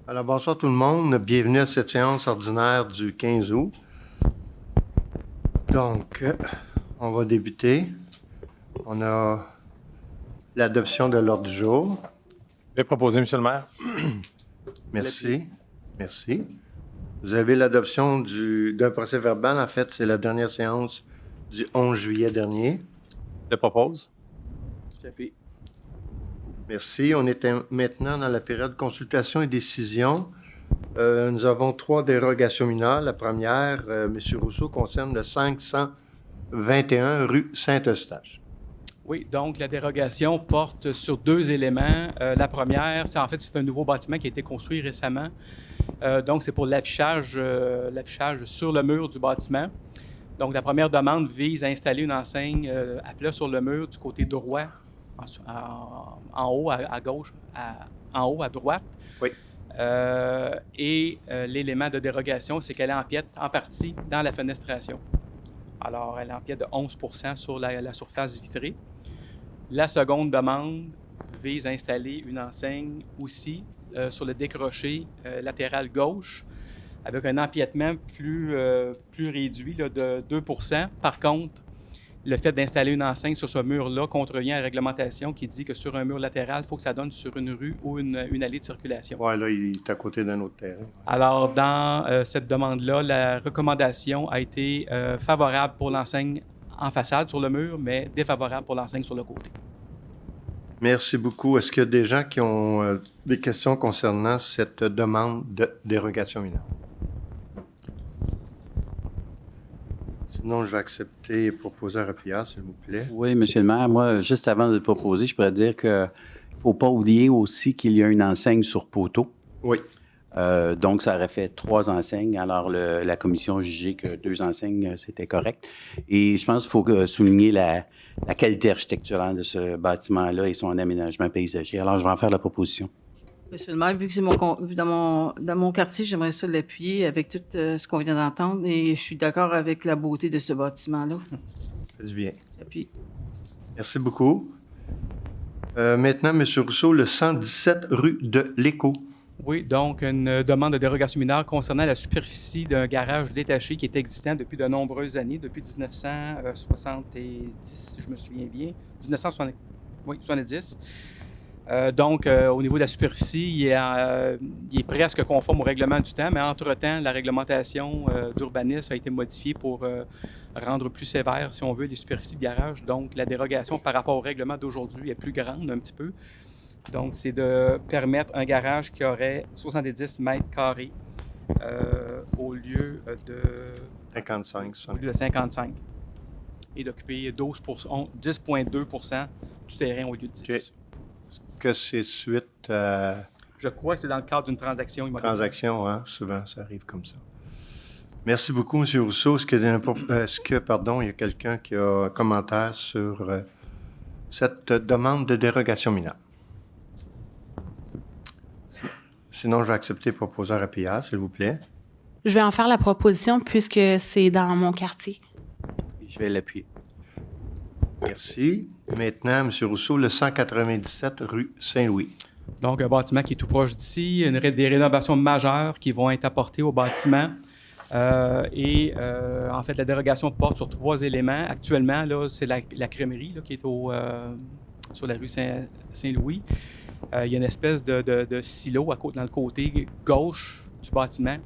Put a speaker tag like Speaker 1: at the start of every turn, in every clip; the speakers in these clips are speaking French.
Speaker 1: Alors, bonsoir tout le monde. Bienvenue à cette séance ordinaire du 15 août. Donc, on va débuter. On a l'adoption de l'ordre du jour.
Speaker 2: Je vais proposer, M. le maire.
Speaker 1: Merci. Merci. Vous avez l'adoption d'un procès verbal. En fait, c'est la dernière séance du 11 juillet dernier.
Speaker 2: Je le propose.
Speaker 3: J'appuie.
Speaker 1: Merci. On est maintenant dans la période consultation et décision. Nous avons 3 dérogations mineures. La première, M. Rousseau, concerne le 521 rue Saint-Eustache.
Speaker 3: Oui, donc la dérogation porte sur 2 éléments. La première, c'est un nouveau bâtiment qui a été construit récemment. Donc, c'est pour l'affichage sur le mur du bâtiment. Donc, la première demande vise à installer une enseigne à plat sur le mur du côté droit, en haut à gauche, en haut à droite.
Speaker 1: Oui.
Speaker 3: L'élément de dérogation, c'est qu'elle empiète en partie dans la fenestration. Alors, elle empiète de 11 % sur la surface vitrée. La seconde demande vise à installer une enseigne aussi sur le décroché latéral gauche avec un empiètement plus réduit là, de 2 %. Par contre, le fait d'installer une enseigne sur ce mur-là contrevient à la réglementation qui dit que sur un mur latéral, il faut que ça donne sur une rue ou une allée de circulation.
Speaker 1: Oui, là, il est à côté d'un autre terrain.
Speaker 3: Alors, dans cette demande-là, la recommandation a été favorable pour l'enseigne en façade sur le mur, mais défavorable pour l'enseigne sur le côté.
Speaker 1: Merci beaucoup. Est-ce qu'il y a des gens qui ont des questions concernant cette demande de dérogation mineure? Sinon, je vais accepter et proposer un repli-A, s'il vous plaît.
Speaker 4: Oui, M. le maire, moi, juste avant de le proposer, je pourrais dire qu'il ne faut pas oublier aussi qu'il y a une enseigne sur poteau.
Speaker 1: Oui.
Speaker 4: Donc, ça aurait fait 3 enseignes. Alors, la commission a jugé que 2 enseignes, c'était correct. Et je pense qu'il faut souligner la qualité architecturale de ce bâtiment-là et son aménagement paysager. Alors, je vais en faire la proposition.
Speaker 5: Monsieur le maire, vu que c'est dans mon quartier, j'aimerais ça l'appuyer avec tout ce qu'on vient d'entendre et je suis d'accord avec la beauté de ce bâtiment-là.
Speaker 1: Faites bien.
Speaker 5: J'appuie.
Speaker 1: Merci beaucoup. Maintenant, M. Rousseau, le 117 rue de l'Écho.
Speaker 3: Oui, donc une demande de dérogation mineure concernant la superficie d'un garage détaché qui est existant depuis de nombreuses années, depuis 1970, si je me souviens bien, 1970. Donc, au niveau de la superficie, il est presque conforme au règlement du temps, mais entre-temps, la réglementation d'urbanisme a été modifiée pour rendre plus sévère, si on veut, les superficies de garage. Donc, la dérogation par rapport au règlement d'aujourd'hui est plus grande un petit peu. Donc, c'est de permettre un garage qui aurait 70 mètres carrés au lieu de 55 et d'occuper 10,2 % du terrain au lieu de 10.
Speaker 1: Okay. Est-ce que c'est suite à...
Speaker 3: Je crois que c'est dans le cadre d'une transaction immobilière.
Speaker 1: Transaction, hein? Souvent, ça arrive comme ça. Merci beaucoup, M. Rousseau. Est-ce que, il y a quelqu'un qui a un commentaire sur cette demande de dérogation mineure? Sinon, je vais accepter et proposer un RPA, s'il vous plaît.
Speaker 6: Je vais en faire la proposition puisque c'est dans mon quartier.
Speaker 4: Je vais l'appuyer.
Speaker 1: Merci. Maintenant, M. Rousseau, le 197 rue Saint-Louis.
Speaker 3: Donc, un bâtiment qui est tout proche d'ici, des rénovations majeures qui vont être apportées au bâtiment. En fait, la dérogation porte sur 3 éléments. Actuellement, là, c'est la crèmerie là, qui est sur la rue Saint-Louis. Il y a une espèce de silo dans le côté gauche du bâtiment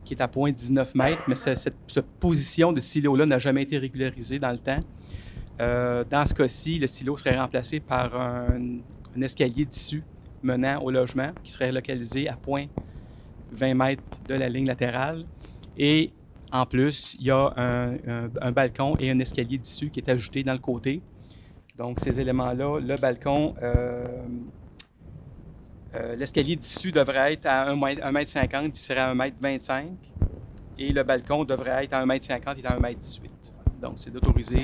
Speaker 3: qui est à 0,19 mètres, mais cette position de silo-là n'a jamais été régularisée dans le temps. Dans ce cas-ci, le silo serait remplacé par un escalier d'issue menant au logement qui serait localisé à 0,20 mètres de la ligne latérale. Et en plus, il y a un balcon et un escalier d'issue qui est ajouté dans le côté. Donc, ces éléments-là, le balcon... l'escalier d'issue devrait être à 1,50 m, il serait à 1,25 m. Et le balcon devrait être à 1,50 m et à 1,18 m. Donc, c'est d'autoriser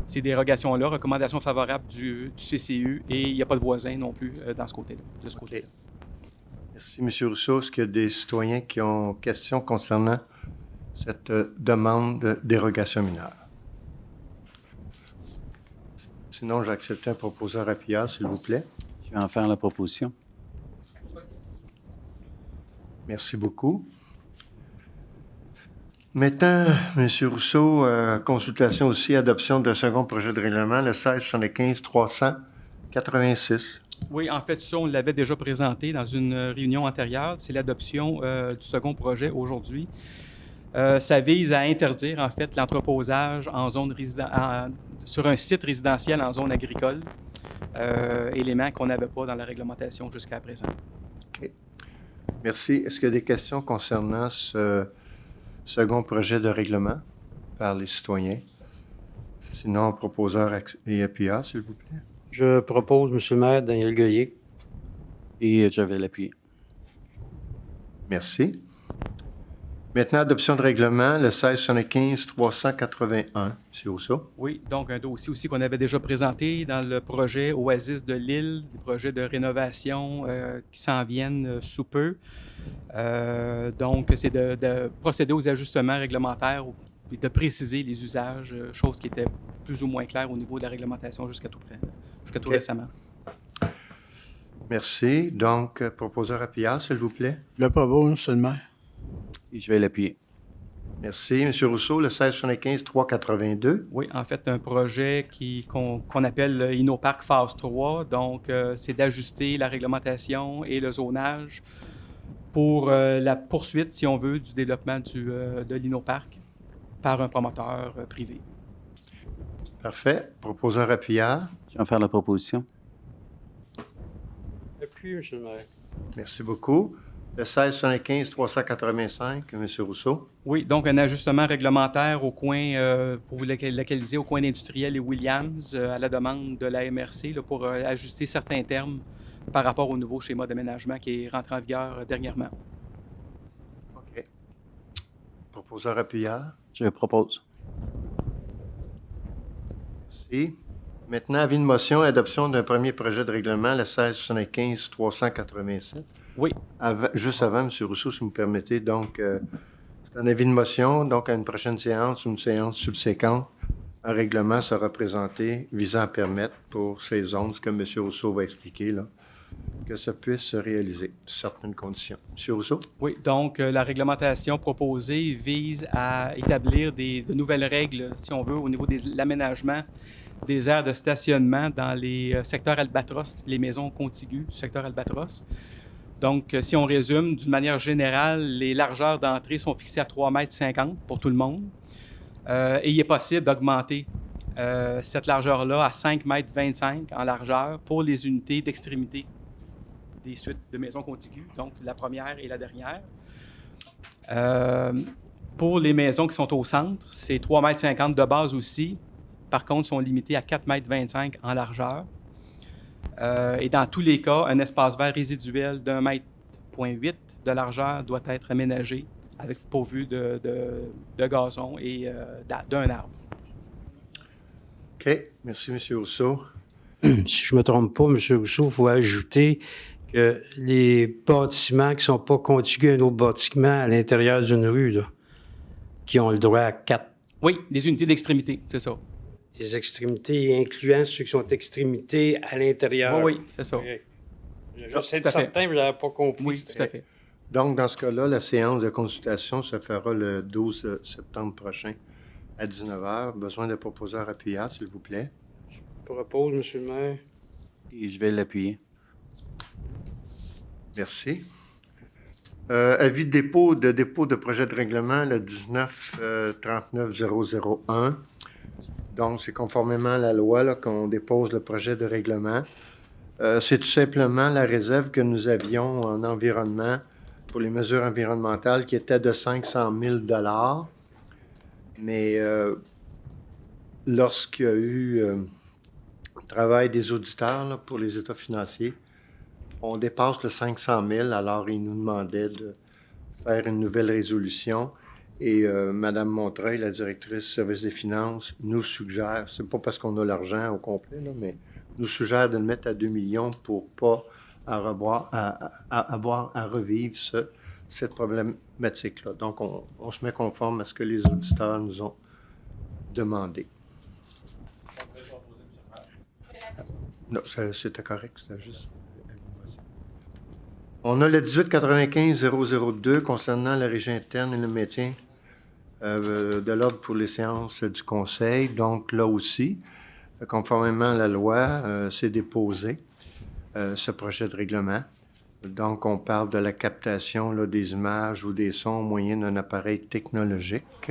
Speaker 3: ces dérogations-là, recommandations favorables du CCU, et il n'y a pas de voisin non plus dans ce côté-là, de ce côté-là.
Speaker 1: Merci, M. Rousseau. Est-ce qu'il y a des citoyens qui ont questions concernant cette demande de dérogation mineure? Sinon, j'ai accepté un proposeur RPA, s'il vous plaît.
Speaker 4: Je vais en faire la proposition.
Speaker 1: Merci beaucoup. Maintenant, M. Rousseau, consultation aussi, adoption d'un second projet de règlement, le 1675-386.
Speaker 3: Oui, en fait, ça, on l'avait déjà présenté dans une réunion antérieure. C'est l'adoption du second projet aujourd'hui. Ça vise à interdire, en fait, l'entreposage en zone sur un site résidentiel en zone agricole, élément qu'on n'avait pas dans la réglementation jusqu'à présent.
Speaker 1: OK. Merci. Est-ce qu'il y a des questions concernant ce second projet de règlement par les citoyens? Sinon, proposeur et appuyeur, s'il vous plaît.
Speaker 7: Je propose, Monsieur le maire, Daniel Goyer.
Speaker 4: Et je vais l'appuyer.
Speaker 1: Merci. Maintenant, adoption de règlement, le 1675-381. M. Rousseau.
Speaker 3: Oui, donc un dossier aussi qu'on avait déjà présenté dans le projet Oasis de l'île, des projets de rénovation qui s'en viennent sous peu. Donc, c'est de procéder aux ajustements réglementaires et de préciser les usages, chose qui était plus ou moins claire au niveau de la réglementation jusqu'à tout récemment.
Speaker 1: Merci. Donc, proposeur appuyeur, s'il vous plaît.
Speaker 8: Le propos, Monsieur le maire.
Speaker 4: Et je vais l'appuyer.
Speaker 1: Merci. M. Rousseau, le 1675-382.
Speaker 3: Oui, en fait, un projet qu'on appelle InnoPark Phase 3. Donc, c'est d'ajuster la réglementation et le zonage pour la poursuite, si on veut, du développement de l'InnoPark par un promoteur privé.
Speaker 1: Parfait. Proposeur appuyeur.
Speaker 4: Je vais faire la proposition.
Speaker 7: Appuyez, Monsieur le maire.
Speaker 1: Merci beaucoup. Le 1675-385, M. Rousseau.
Speaker 3: Oui, donc un ajustement réglementaire au coin, pour vous localiser au coin d'Industriel et Williams, à la demande de la MRC, là, pour ajuster certains termes par rapport au nouveau schéma d'aménagement qui est rentré en vigueur dernièrement.
Speaker 1: OK. Proposeur appuyeur.
Speaker 4: Je propose.
Speaker 1: Merci. Maintenant, avis de motion et adoption d'un premier projet de règlement, le 1675-387.
Speaker 3: Oui.
Speaker 1: Juste avant, M. Rousseau, si vous me permettez, donc, c'est un avis de motion, donc à une prochaine séance ou une séance subséquente, un règlement sera présenté visant à permettre pour ces zones, ce que M. Rousseau va expliquer, là, que ça puisse se réaliser sous certaines conditions. M. Rousseau?
Speaker 3: Oui, donc la réglementation proposée vise à établir de nouvelles règles, si on veut, au niveau de l'aménagement des aires de stationnement dans les secteurs albatros, les maisons contiguës du secteur albatros. Donc, si on résume, d'une manière générale, les largeurs d'entrée sont fixées à 3,50 m pour tout le monde. Et il est possible d'augmenter cette largeur-là à 5,25 m en largeur pour les unités d'extrémité des suites de maisons contiguës, donc la première et la dernière. Pour les maisons qui sont au centre, c'est 3,50 m de base aussi. Par contre, sont limités à 4,25 m en largeur. Et dans tous les cas, un espace vert résiduel d'1,8 m de largeur doit être aménagé avec pourvu de gazon et d'un arbre.
Speaker 1: OK. Merci, M. Rousseau.
Speaker 7: Si je ne me trompe pas, M. Rousseau, il faut ajouter que les bâtiments qui ne sont pas contigus à un autre bâtiment à l'intérieur d'une rue, là, qui ont le droit à 4.
Speaker 3: Oui, les unités d'extrémité, c'est ça.
Speaker 7: Des extrémités, incluant ceux qui sont extrémités à l'intérieur.
Speaker 3: Oui, c'est ça.
Speaker 7: J'essaie d'être certain, mais je n'avais pas compris.
Speaker 3: Oui, tout à fait.
Speaker 1: Donc, dans ce cas-là, la séance de consultation se fera le 12 septembre prochain à 19h. Besoin de proposeurs appuyeurs, s'il vous plaît.
Speaker 7: Je propose, M. le maire.
Speaker 4: Et je vais l'appuyer.
Speaker 1: Merci. Avis de dépôt de projet de règlement, le 19-39-001. Donc, c'est conformément à la loi là, qu'on dépose le projet de règlement. C'est tout simplement la réserve que nous avions en environnement pour les mesures environnementales qui était de 500 000 $. Mais lorsqu'il y a eu le travail des auditeurs là, pour les états financiers, on dépasse le 500 000, alors ils nous demandaient de faire une nouvelle résolution. Et Mme Montreuil, la directrice du service des finances, nous suggère, c'est pas parce qu'on a l'argent au complet, là, mais nous suggère de le mettre à 2 millions pour pas avoir à revivre cette problématique-là. Donc, on se met conforme à ce que les auditeurs nous ont demandé. Non, c'était correct, c'était juste... On a le 1895-002 concernant la régie interne et le maintien de l'ordre pour les séances du Conseil. Donc, là aussi, conformément à la loi, c'est déposé, ce projet de règlement. Donc, on parle de la captation là, des images ou des sons au moyen d'un appareil technologique.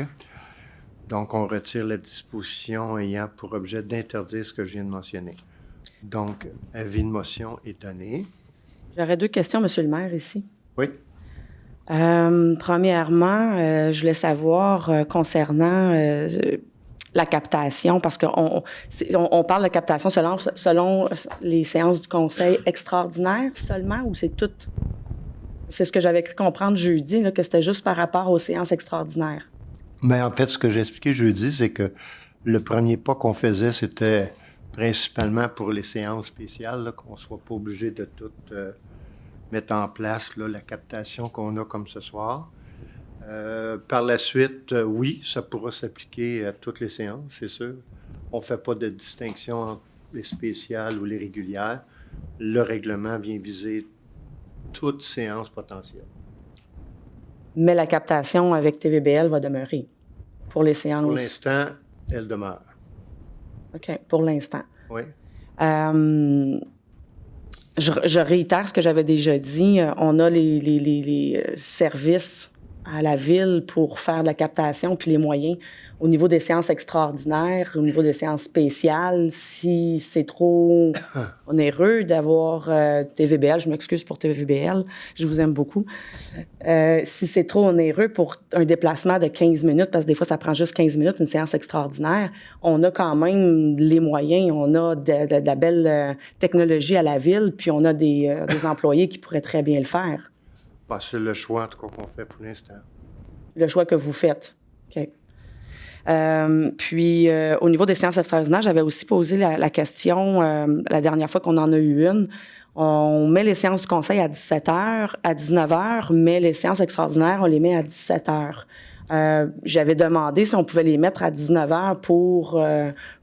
Speaker 1: Donc, on retire la disposition ayant pour objet d'interdire ce que je viens de mentionner. Donc, avis de motion est donné.
Speaker 8: J'aurais 2 questions, Monsieur le maire, ici.
Speaker 1: Oui.
Speaker 8: Premièrement, je voulais savoir concernant la captation, parce qu'on parle de captation selon les séances du Conseil extraordinaire seulement, ou c'est tout? C'est ce que j'avais cru comprendre jeudi, là, que c'était juste par rapport aux séances extraordinaires.
Speaker 1: Mais en fait, ce que j'ai expliqué jeudi, c'est que le premier pas qu'on faisait, c'était principalement pour les séances spéciales, là, qu'on ne soit pas obligé de tout mettre en place, là, la captation qu'on a comme ce soir. Par la suite, oui, ça pourra s'appliquer à toutes les séances, c'est sûr. On ne fait pas de distinction entre les spéciales ou les régulières. Le règlement vient viser toute séance potentielle.
Speaker 8: Mais la captation avec TVBL va demeurer pour les séances.
Speaker 1: Pour l'instant, elle demeure.
Speaker 8: OK, pour l'instant.
Speaker 1: Oui.
Speaker 8: Je réitère ce que j'avais déjà dit. On a les services à la ville pour faire de la captation, puis les moyens au niveau des séances extraordinaires, au niveau des séances spéciales. Si c'est trop onéreux d'avoir TVBL, je m'excuse pour TVBL, je vous aime beaucoup. Si c'est trop onéreux pour un déplacement de 15 minutes, parce que des fois, ça prend juste 15 minutes, une séance extraordinaire, on a quand même les moyens, on a de la belle technologie à la ville, puis on a des employés qui pourraient très bien le faire.
Speaker 1: Bah, c'est le choix, en tout cas, qu'on fait pour l'instant.
Speaker 8: Le choix que vous faites. OK. Puis, au niveau des séances extraordinaires, j'avais aussi posé la question la dernière fois qu'on en a eu une. On met les séances du conseil à 17h, à 19h, mais les séances extraordinaires, on les met à 17h. J'avais demandé si on pouvait les mettre à 19h pour,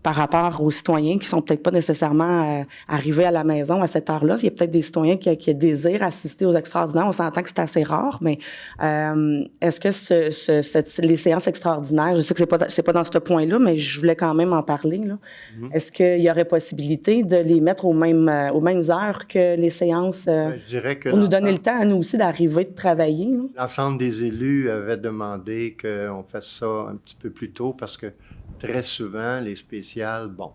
Speaker 8: par rapport aux citoyens qui sont peut-être pas nécessairement arrivés à la maison à cette heure-là. Il y a peut-être des citoyens qui désirent assister aux extraordinaires. On s'entend que c'est assez rare, mais est-ce que les séances extraordinaires, je sais que c'est pas dans ce point-là, mais je voulais quand même en parler, là. Est-ce qu'il y aurait possibilité de les mettre aux mêmes heures que les séances
Speaker 1: Je dirais que
Speaker 8: pour nous donner le temps à nous aussi d'arriver de travailler, là?
Speaker 1: l'ensemble des élus avaient demandé qu'on fasse ça un petit peu plus tôt parce que très souvent, les spéciales, bon,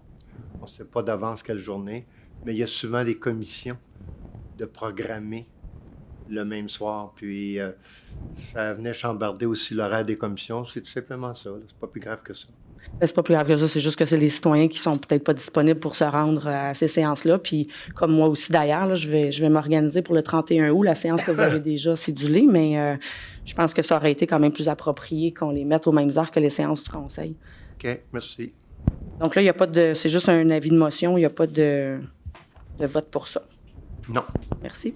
Speaker 1: on ne sait pas d'avance quelle journée, mais il y a souvent des commissions de programmer le même soir. Puis ça venait chambarder aussi l'horaire des commissions. C'est tout simplement ça. C'est pas plus grave que ça.
Speaker 8: C'est pas plus grave que ça, c'est juste que c'est les citoyens qui sont peut-être pas disponibles pour se rendre à ces séances-là. Puis, comme moi aussi d'ailleurs, là, je vais m'organiser pour le 31 août, la séance que vous avez déjà cédulée, mais je pense que ça aurait été quand même plus approprié qu'on les mette aux mêmes heures que les séances du conseil.
Speaker 1: OK, merci.
Speaker 8: Donc là, il n'y a pas de. C'est juste un avis de motion, il n'y a pas de vote pour ça.
Speaker 1: Non.
Speaker 8: Merci.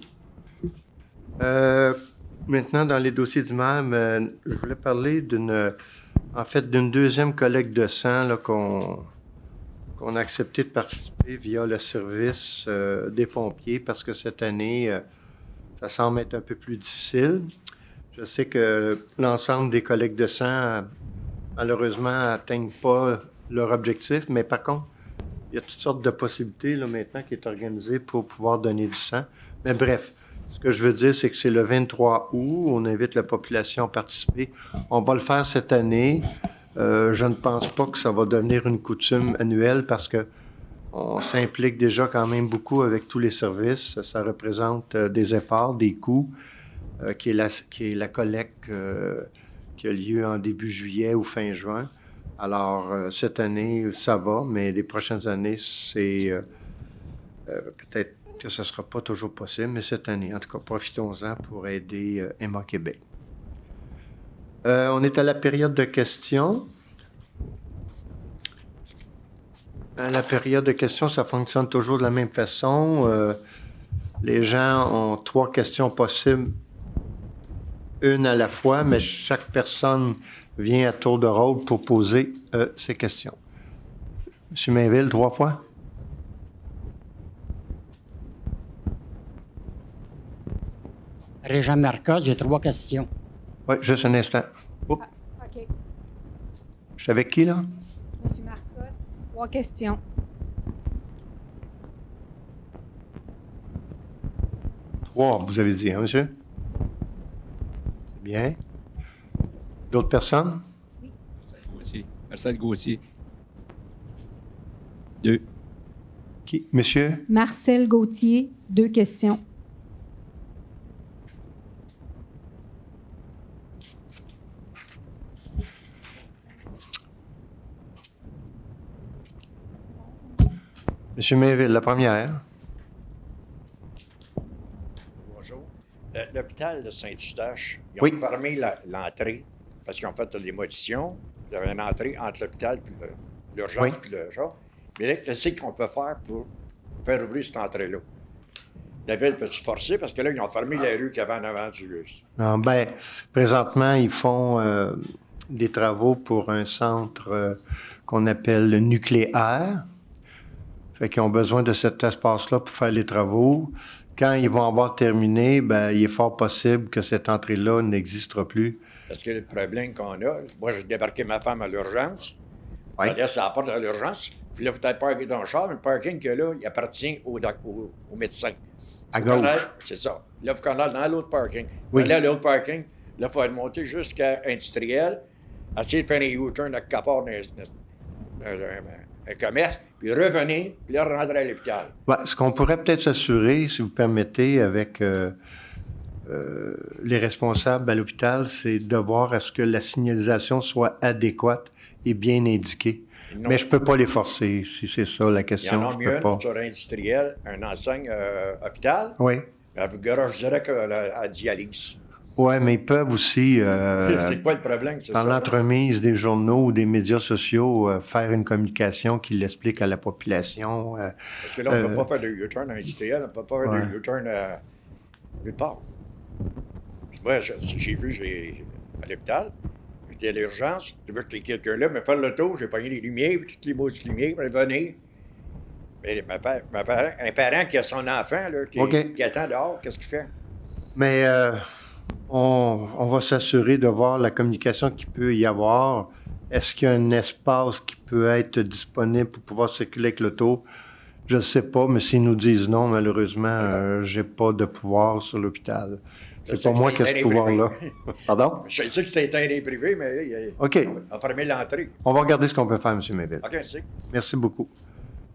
Speaker 1: Maintenant, dans les dossiers du même, je voulais parler d'une deuxième collecte de sang là, qu'on a accepté de participer via le service des pompiers parce que cette année, ça semble être un peu plus difficile. Je sais que l'ensemble des collectes de sang, malheureusement, n'atteignent pas leur objectif, mais par contre, il y a toutes sortes de possibilités là, maintenant qui est organisée pour pouvoir donner du sang. Mais bref, ce que je veux dire, c'est que c'est le 23 août. On invite la population à participer. On va le faire cette année. Je ne pense pas que ça va devenir une coutume annuelle parce que on s'implique déjà quand même beaucoup avec tous les services. Ça représente des efforts, des coûts, qui est la collecte qui a lieu en début juillet ou fin juin. Alors, cette année, ça va, mais les prochaines années, c'est peut-être que ce ne sera pas toujours possible, mais cette année, en tout cas, profitons-en pour aider Emma Québec. On est à la période de questions. À la période de questions, ça fonctionne toujours de la même façon. Les gens ont 3 questions possibles, une à la fois, mais chaque personne vient à tour de rôle pour poser ses questions. M. Mainville, 3 fois.
Speaker 9: Régent Marcotte, j'ai 3 questions.
Speaker 1: Oui, juste un instant. Oups,
Speaker 10: OK.
Speaker 1: je suis avec qui, là?
Speaker 10: Monsieur Marcotte, 3 questions.
Speaker 1: Trois, vous avez dit, hein, monsieur? C'est bien. D'autres personnes?
Speaker 11: Gauthier. Marcel Gauthier. 2.
Speaker 1: Qui? Monsieur?
Speaker 10: Marcel Gauthier, 2 questions.
Speaker 1: Monsieur Mainville, la première.
Speaker 12: Bonjour. L'hôpital de Saint-Eustache, ils ont
Speaker 1: Oui.
Speaker 12: fermé l'entrée parce qu'ils ont fait des modifications. Il y avait une entrée entre l'hôpital et l'urgence
Speaker 1: Oui.
Speaker 12: puis le genre. Mais là, qu'est-ce qu'on peut faire pour faire ouvrir cette entrée-là? La ville peut se forcer parce que là, ils ont fermé la rue qu'il y avait en avant du lieu.
Speaker 1: Non, ben, présentement, ils font des travaux pour un centre qu'on appelle le nucléaire. Fait qu'ils ont besoin de cet espace-là pour faire les travaux. Quand ils vont avoir terminé, ben, il est fort possible que cette entrée-là n'existera plus.
Speaker 12: Parce que le problème qu'on a, moi, j'ai débarqué ma femme à l'urgence.
Speaker 1: Oui.
Speaker 12: Là, ça apporte à l'urgence. Puis là, il faut être parké dans le char, mais le parking que là, il appartient au médecin.
Speaker 1: À
Speaker 12: Faut qu'on
Speaker 1: gauche.
Speaker 12: aille- C'est ça. Là, il faut qu'on aille dans l'autre parking.
Speaker 1: Oui.
Speaker 12: Là, l'autre parking, là, il faut aller monter jusqu'à Industriel, essayer de faire un U-turn à quelque part dans un commerce, puis revenir, puis là, rentrer à l'hôpital.
Speaker 1: Ouais, ce qu'on pourrait peut-être s'assurer, si vous permettez, avec les responsables à l'hôpital, c'est de voir à ce que la signalisation soit adéquate et bien indiquée.
Speaker 12: Non.
Speaker 1: Mais je peux pas les forcer, si c'est ça la
Speaker 12: Il y en
Speaker 1: question.
Speaker 12: a
Speaker 1: Je
Speaker 12: mieux
Speaker 1: peux pas.
Speaker 12: une sur Industriel, un enseigne hôpital,
Speaker 1: Oui.
Speaker 12: avec garage direct à dialyse.
Speaker 1: Ouais, mais ils peuvent aussi,
Speaker 12: C'est quoi le problème? C'est
Speaker 1: dans
Speaker 12: ça,
Speaker 1: l'entremise des journaux ou des médias sociaux, faire une communication qui l'explique à la population.
Speaker 12: Parce que là, on ne peut pas faire de U-turn à Industriel, on ne peut pas faire
Speaker 1: ouais.
Speaker 12: de U-turn à nulle part. Moi, j'ai vu à l'hôpital, j'étais à l'urgence, tu veux que quelqu'un là me faire le tour, j'ai pogné les lumières, puis toutes les maudites lumières, puis venir. Mais un parent qui a son enfant, là,
Speaker 1: OK.
Speaker 12: qui attend dehors, qu'est-ce qu'il fait?
Speaker 1: Mais on va s'assurer de voir la communication qu'il peut y avoir. Est-ce qu'il y a un espace qui peut être disponible pour pouvoir circuler avec l'auto? Je ne sais pas, mais s'ils nous disent non, malheureusement, j'ai pas de pouvoir sur l'hôpital. C'est
Speaker 12: sais
Speaker 1: pas
Speaker 12: que
Speaker 1: moi
Speaker 12: c'est
Speaker 1: qui ai ce
Speaker 12: terrain
Speaker 1: pouvoir-là.
Speaker 12: privé.
Speaker 1: Pardon?
Speaker 12: Je sais que c'était un terrain privé, mais là,
Speaker 1: OK.
Speaker 12: on a fermé l'entrée.
Speaker 1: On va regarder ce qu'on peut faire, M. Méville.
Speaker 12: OK, c'est.
Speaker 1: Merci beaucoup.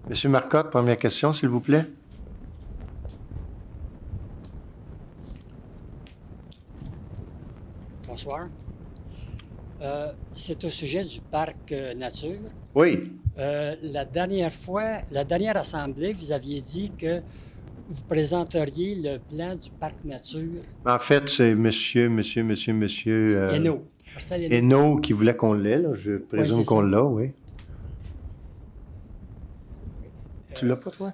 Speaker 1: M. Marcotte, première question, s'il vous plaît.
Speaker 9: Bonsoir. C'est au sujet du parc nature.
Speaker 1: Oui.
Speaker 9: La dernière assemblée, vous aviez dit que vous présenteriez le plan du parc nature.
Speaker 1: En fait, c'est monsieur.
Speaker 9: Hainaut. Marcel Hainaut.
Speaker 1: Hainaut qui voulait qu'on l'ait, là. Je présume
Speaker 9: c'est
Speaker 1: qu'on
Speaker 9: ça.
Speaker 1: l'a, oui. Tu l'as pas, toi?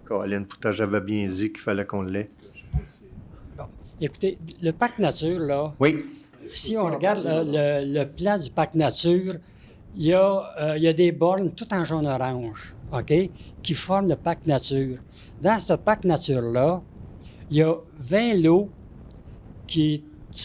Speaker 1: Colin, pourtant, j'avais bien dit qu'il fallait qu'on l'ait.
Speaker 9: Bon. Écoutez, le parc nature, là,
Speaker 1: Oui.
Speaker 9: si on regarde le plan du parc nature, il y a des bornes tout en jaune-orange, OK, qui forment le parc nature. Dans ce parc nature-là, il y a 20 lots qui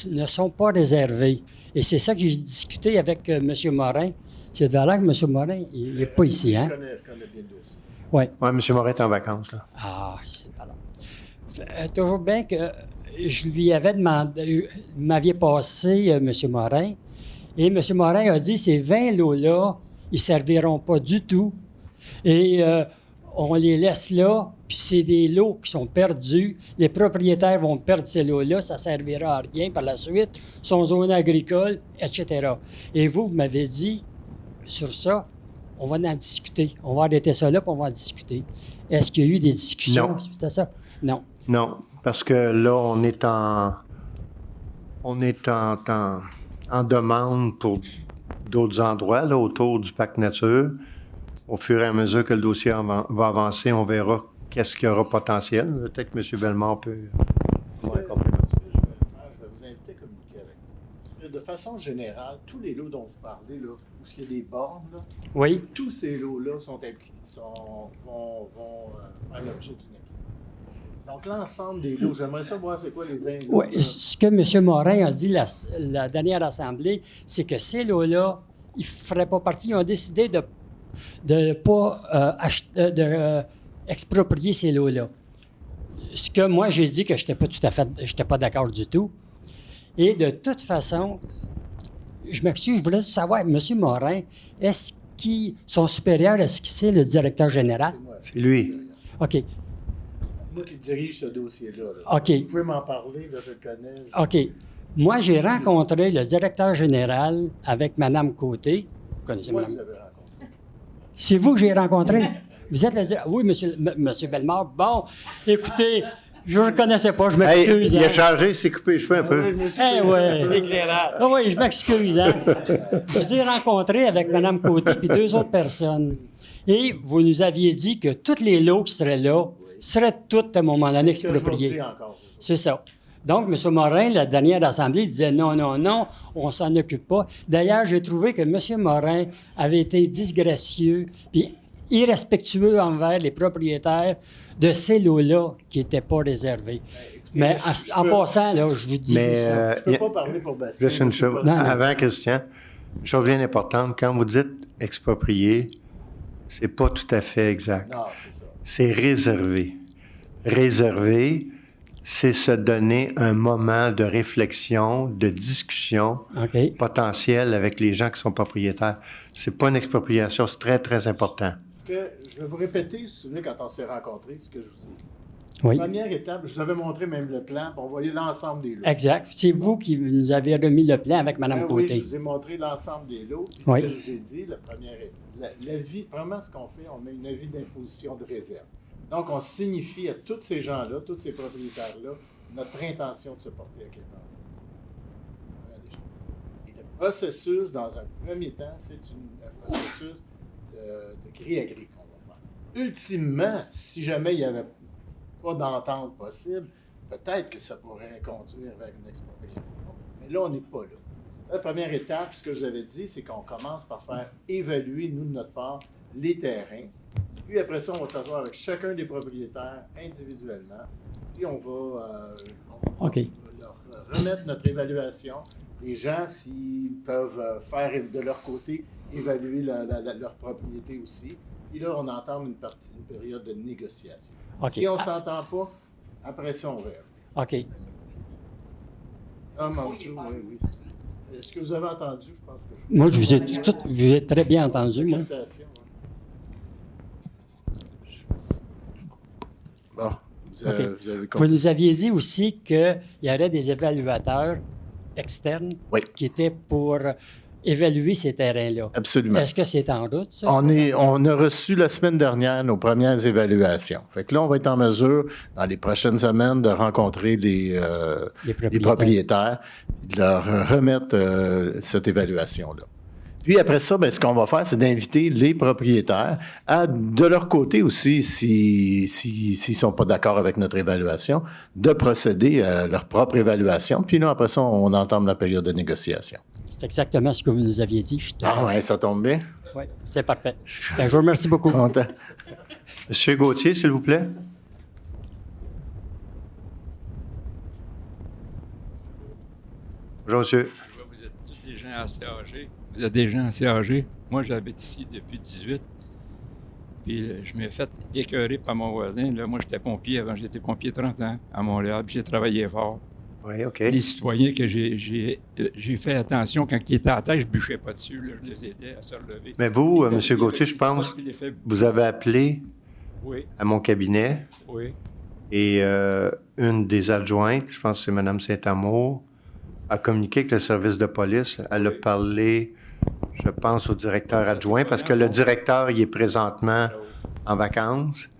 Speaker 9: ne sont pas réservés. Et c'est ça que j'ai discuté avec M. Morin. C'est de valeur que M. Morin, il n'est pas ici, hein?
Speaker 1: Je connais bien le dossier.
Speaker 9: Oui.
Speaker 1: Oui, M. Morin est en vacances, là.
Speaker 9: Ah, c'est alors. Toujours bien que je lui avais demandé, vous m'aviez passé M. Morin, et M. Morin a dit ces 20 lots-là, ils ne serviront pas du tout. Et on les laisse là, puis c'est des lots qui sont perdus. Les propriétaires vont perdre ces lots-là, ça ne servira à rien par la suite, sont zone agricole, etc. Et vous m'avez dit, sur ça, on va en discuter. On va arrêter ça là, puis on va en discuter. Est-ce qu'il y a eu des discussions
Speaker 1: Non.
Speaker 9: suite à ça? Non.
Speaker 1: Non, parce que là, on est en demande pour d'autres endroits, là, autour du parc nature. Au fur et à mesure que le dossier va avancer, on verra qu'est-ce qu'il y aura potentiel. Peut-être que M. Bellemare peut...
Speaker 13: Je vais vous inviter à communiquer avec nous. De façon générale, tous les lots dont vous parlez, là, où il y a des bornes, là,
Speaker 9: Oui.
Speaker 13: tous ces lots-là sont impliqués, vont faire l'objet d'une acquisition. Donc, l'ensemble des lots, j'aimerais savoir c'est quoi les 20 lots.
Speaker 9: Oui, ce que M. Morin a dit la dernière assemblée, c'est que ces lots-là, ils ne feraient pas partie. Ils ont décidé de ne pas exproprier ces lots-là. Ce que moi, j'ai dit que je n'étais pas d'accord du tout. Et de toute façon, je m'excuse, je voulais savoir, M. Morin, est-ce son supérieur, est-ce que c'est le directeur général?
Speaker 1: C'est lui.
Speaker 9: OK.
Speaker 13: Moi qui dirige ce dossier-là. Là.
Speaker 9: OK.
Speaker 13: Vous pouvez m'en parler, là, je le connais.
Speaker 9: OK. Moi, j'ai rencontré le directeur général avec Mme Côté. Vous connaissez
Speaker 13: Moi,
Speaker 9: Mme?
Speaker 13: vous avez rencontré.
Speaker 9: C'est vous que j'ai rencontré? Vous êtes le directeur? Oui, monsieur Bellemare. Bon, écoutez, je ne le connaissais pas, je m'excuse.
Speaker 1: Il a changé, il s'est coupé les cheveux un peu.
Speaker 9: Oui, éclairage. Ah oui, je m'excuse. Hein. Je vous ai rencontré avec Mme Côté et 2 autres personnes. Et vous nous aviez dit que tous les lots qui seraient là seraient tous à un moment donné expropriés. C'est ça. Donc, M. Morin, la dernière assemblée, disait non, non, non, on s'en occupe pas. D'ailleurs, j'ai trouvé que M. Morin avait été disgracieux puis irrespectueux envers les propriétaires de ces lots-là qui n'étaient pas réservés. Mais en passant, là, je vous dis ça.
Speaker 13: Je ne peux pas parler pour Bastien.
Speaker 1: Juste une chose. Avant, Christian, une chose bien importante, quand vous dites exproprié, c'est pas tout à fait exact.
Speaker 13: Non, c'est ça.
Speaker 1: C'est réservé. Réservé, c'est se donner un moment de réflexion, de discussion potentielle avec les gens qui sont propriétaires. C'est pas une expropriation, c'est très, très important.
Speaker 13: Je vais vous répéter, vous vous souvenez, quand on s'est rencontrés, ce que je vous ai dit.
Speaker 9: Oui.
Speaker 13: Première étape, je vous avais montré même le plan, puis on voyait l'ensemble des lots.
Speaker 9: Exact. C'est vous qui nous avez remis le plan avec Mme Côté.
Speaker 13: Oui, je vous ai montré l'ensemble des lots. Puis
Speaker 9: oui.
Speaker 13: Ce que je vous ai dit, l'avis, vraiment ce qu'on fait, on met un avis d'imposition de réserve. Donc, on signifie à tous ces gens-là, tous ces propriétaires-là, notre intention de se porter à quelque part. Et le processus, dans un premier temps, c'est un processus de gré à gré qu'on va faire. Ultimement, si jamais il n'y avait pas d'entente possible, peut-être que ça pourrait conduire vers une expropriation. Mais là, on n'est pas là. La première étape, ce que je vous avais dit, c'est qu'on commence par faire évaluer, nous, de notre part, les terrains. Puis après ça, on va s'asseoir avec chacun des propriétaires individuellement. Puis on va leur remettre notre évaluation. Les gens, s'ils peuvent faire de leur côté, évaluer leur propriété aussi. Puis là, on entame une période de négociation. Si on ne s'entend pas, après ça, on verra.
Speaker 9: OK.
Speaker 13: Ah, mon Dieu, oui. Est-ce que vous avez entendu? Je pense que
Speaker 9: moi, je vous ai très bien entendu. Moi.
Speaker 13: Bon,
Speaker 9: vous nous aviez dit aussi qu'il y aurait des évaluateurs externes qui étaient pour évaluer ces terrains-là.
Speaker 13: Absolument.
Speaker 9: Est-ce que c'est en route, ça?
Speaker 13: On a reçu la semaine dernière nos premières évaluations. Fait que là, on va être en mesure, dans les prochaines semaines, de rencontrer les propriétaires et de leur remettre cette évaluation-là. Puis après ça, ce qu'on va faire, c'est d'inviter les propriétaires à, de leur côté aussi, s'ils ne sont pas d'accord avec notre évaluation, de procéder à leur propre évaluation. Puis là, après ça, on entame la période de négociation.
Speaker 9: C'est exactement ce que vous nous aviez dit.
Speaker 13: Ah oui, ça tombe bien.
Speaker 9: Oui, c'est parfait. Je vous remercie beaucoup.
Speaker 1: Content. Monsieur Gauthier, s'il vous plaît. Bonjour, monsieur.
Speaker 11: Vous êtes tous des gens assez âgés. Vous êtes des gens assez âgés. Moi, j'habite ici depuis 18. Puis je m'ai fait écœurer par mon voisin. Là, moi, j'étais pompier avant. J'étais pompier 30 ans à Montréal. Puis j'ai travaillé fort.
Speaker 1: Oui, OK.
Speaker 11: Les citoyens que j'ai fait attention, quand ils étaient à terre, je ne bûchais pas dessus. Là, je les aidais à se relever.
Speaker 1: Mais vous, M. Gauthier, je pense, vous avez appelé à mon cabinet.
Speaker 11: Oui.
Speaker 1: Et une des adjointes, je pense que c'est Mme Saint-Amour, a communiqué avec le service de police. Elle a parlé, je pense, au directeur adjoint, parce que le directeur, il est présentement en vacances.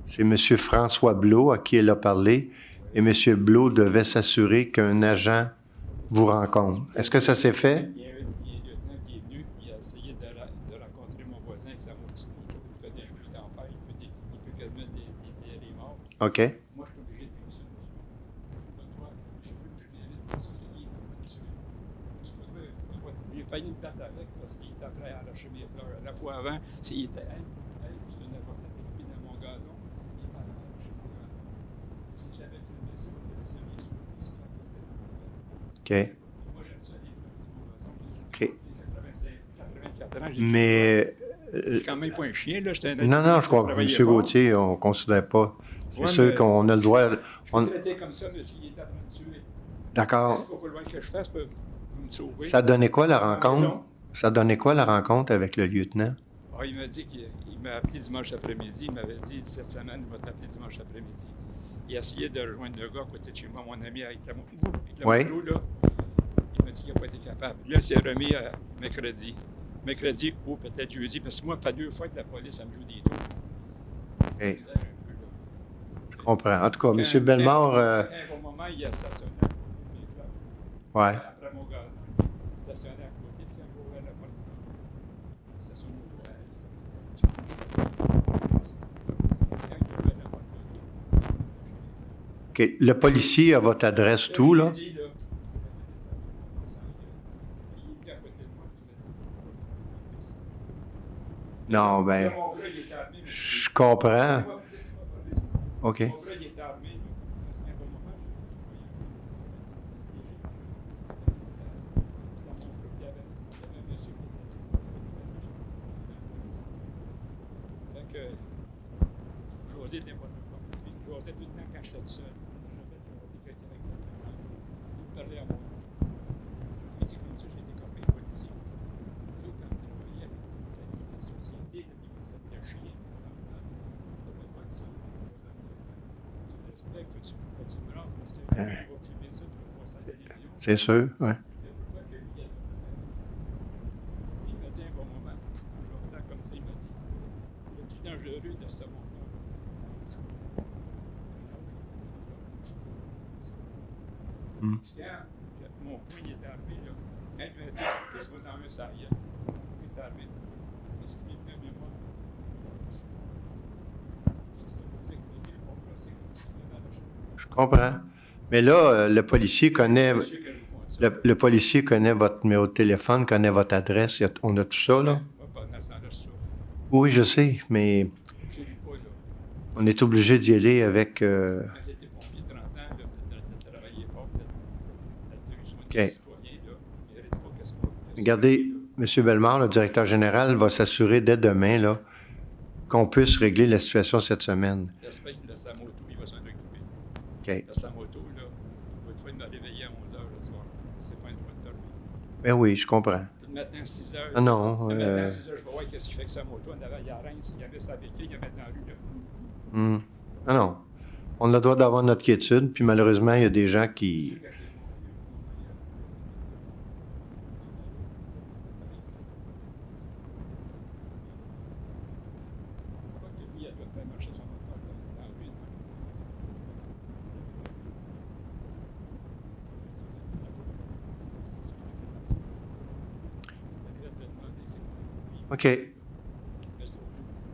Speaker 1: C'est M. François Blot à qui elle a parlé. Et M. Blot devait s'assurer qu'un agent vous rencontre. Est-ce que ça s'est fait?
Speaker 11: Il y a un lieutenant qui est venu, il a essayé de rencontrer mon voisin avec sa moto. Il fait un bruit d'enfer, il peut quasiment des morts.
Speaker 1: OK.
Speaker 11: Moi, je suis obligé de faire ça. J'ai vu que je venais de j'ai failli me battre avec parce qu'il était prêt à arracher mes fleurs. La fois avant, il était c'est une importe dans mon gazon. Il était à arracher mes fleurs. Si
Speaker 1: OK.
Speaker 11: Moi, j'aime ça, les
Speaker 1: OK.
Speaker 11: 84 ans, j'ai
Speaker 1: Mais...
Speaker 11: j'ai quand même pas un chien, là. J'étais un
Speaker 1: non, non, je crois.
Speaker 11: travaillais
Speaker 1: M.
Speaker 11: fort.
Speaker 1: Gauthier, on ne considère pas. C'est
Speaker 11: Ouais,
Speaker 1: sûr
Speaker 11: mais-
Speaker 1: qu'on a le droit...
Speaker 11: Je
Speaker 1: on-
Speaker 11: suis traité comme ça, monsieur, il est en train de tuer.
Speaker 1: D'accord.
Speaker 11: Qu'est-ce qu'il va falloir que je fasse pour me sauver?
Speaker 1: Ça donnait quoi la
Speaker 11: À la
Speaker 1: rencontre?
Speaker 11: maison.
Speaker 1: Ça donnait quoi la rencontre avec le lieutenant?
Speaker 11: Ah, il m'a dit qu'il m'a appelé dimanche après-midi. Il m'avait dit cette semaine, il va t'appeler dimanche après-midi. Il a essayé de rejoindre le gars à côté de chez moi, mon ami avec la
Speaker 1: Ouais.
Speaker 11: moto, là. Il m'a dit qu'il n'a pas été capable. Là, il s'est remis mercredi. Mercredi ou peut-être jeudi, parce que moi, pas 2 fois que la police, ça me joue des tours.
Speaker 1: OK. Je comprends. En tout cas, M. Bellemare...
Speaker 11: À un bon moment, il a stationné à côté de mes fleurs.
Speaker 1: ouais.
Speaker 11: Après mon gars, il a stationné à côté, puis quand il a ouvert la porte, ça sonne au doigt. Quand il a ouvert la porte,
Speaker 1: OK. Le policier a votre adresse, tout, là?
Speaker 11: il dit, là, il est à côté de moi.
Speaker 1: Non, ben...
Speaker 11: Là, mon gars, il était armé, mais
Speaker 1: Je comprends. OK.
Speaker 11: mon gars, il était armé, là. Parce qu'à un bon moment, il y avait un monsieur qui était fait que José n'était pas là. Puis José, tout le temps, quand j'étais tout seul, j'avais José qui était avec moi. Il parlait à moi. Il dit comme ça, j'ai été copain policier. Nous, quand on travaillait avec la société, le chien, on ne pas de ça. Tu respectes, tu me rends parce que tu vas filmer ça, tu vas voir ça à la télévision.
Speaker 1: C'est sûr, ouais.
Speaker 11: Il m'a dit un bon moment, en jasant comme ça, il m'a dit le plus dangereux de ce monde-là.
Speaker 1: Hmm.
Speaker 11: Quand mon poing il était armé, là, quand il m'a dit qu'est-ce que vous en avez, ça y est, il était armé. Qu'est-ce qui m'est venu à moi? C'est ce côté qui m'a dit le bon procès, dans la chaîne.
Speaker 1: Je comprends. Mais là, le policier connaît... Le policier connaît votre numéro de téléphone, connaît votre adresse. On a tout ça, là?
Speaker 11: Pas dans ce temps-là, ça.
Speaker 1: Oui, je sais, mais
Speaker 11: J'ai lu pas, là.
Speaker 1: on est obligé d'y aller avec...
Speaker 11: Quand j'étais pompier 30 ans, là, peut-être travaillé fort, peut-être eu soin
Speaker 1: OK.
Speaker 11: des citoyens, là. Il n'arrête pas qu'est-ce qu'on fait.
Speaker 1: Regardez, M. Bellemare, le directeur général, va s'assurer dès demain là, qu'on puisse régler la situation cette semaine.
Speaker 11: J'espère qu'il a sa moto, il va s'en occuper.
Speaker 1: OK.
Speaker 11: Il a sa moto, là. L'autre fois, il m'a réveillé à 11h le soir. C'est pas une droit de dormir.
Speaker 1: Ben oui, je comprends.
Speaker 11: Le matin, à 6h.
Speaker 1: Ah non,
Speaker 11: Le matin, à 6h, je vais voir qu'est-ce qu'il fait avec sa moto. On avait à Reims, il y avait sa béquille, il y avait dans la rue, là.
Speaker 1: Ah non. On a le droit d'avoir notre quiétude, puis malheureusement, il y a des gens qui...
Speaker 11: Je crois que lui, il doit faire marcher son moteur dans la rue.
Speaker 1: OK.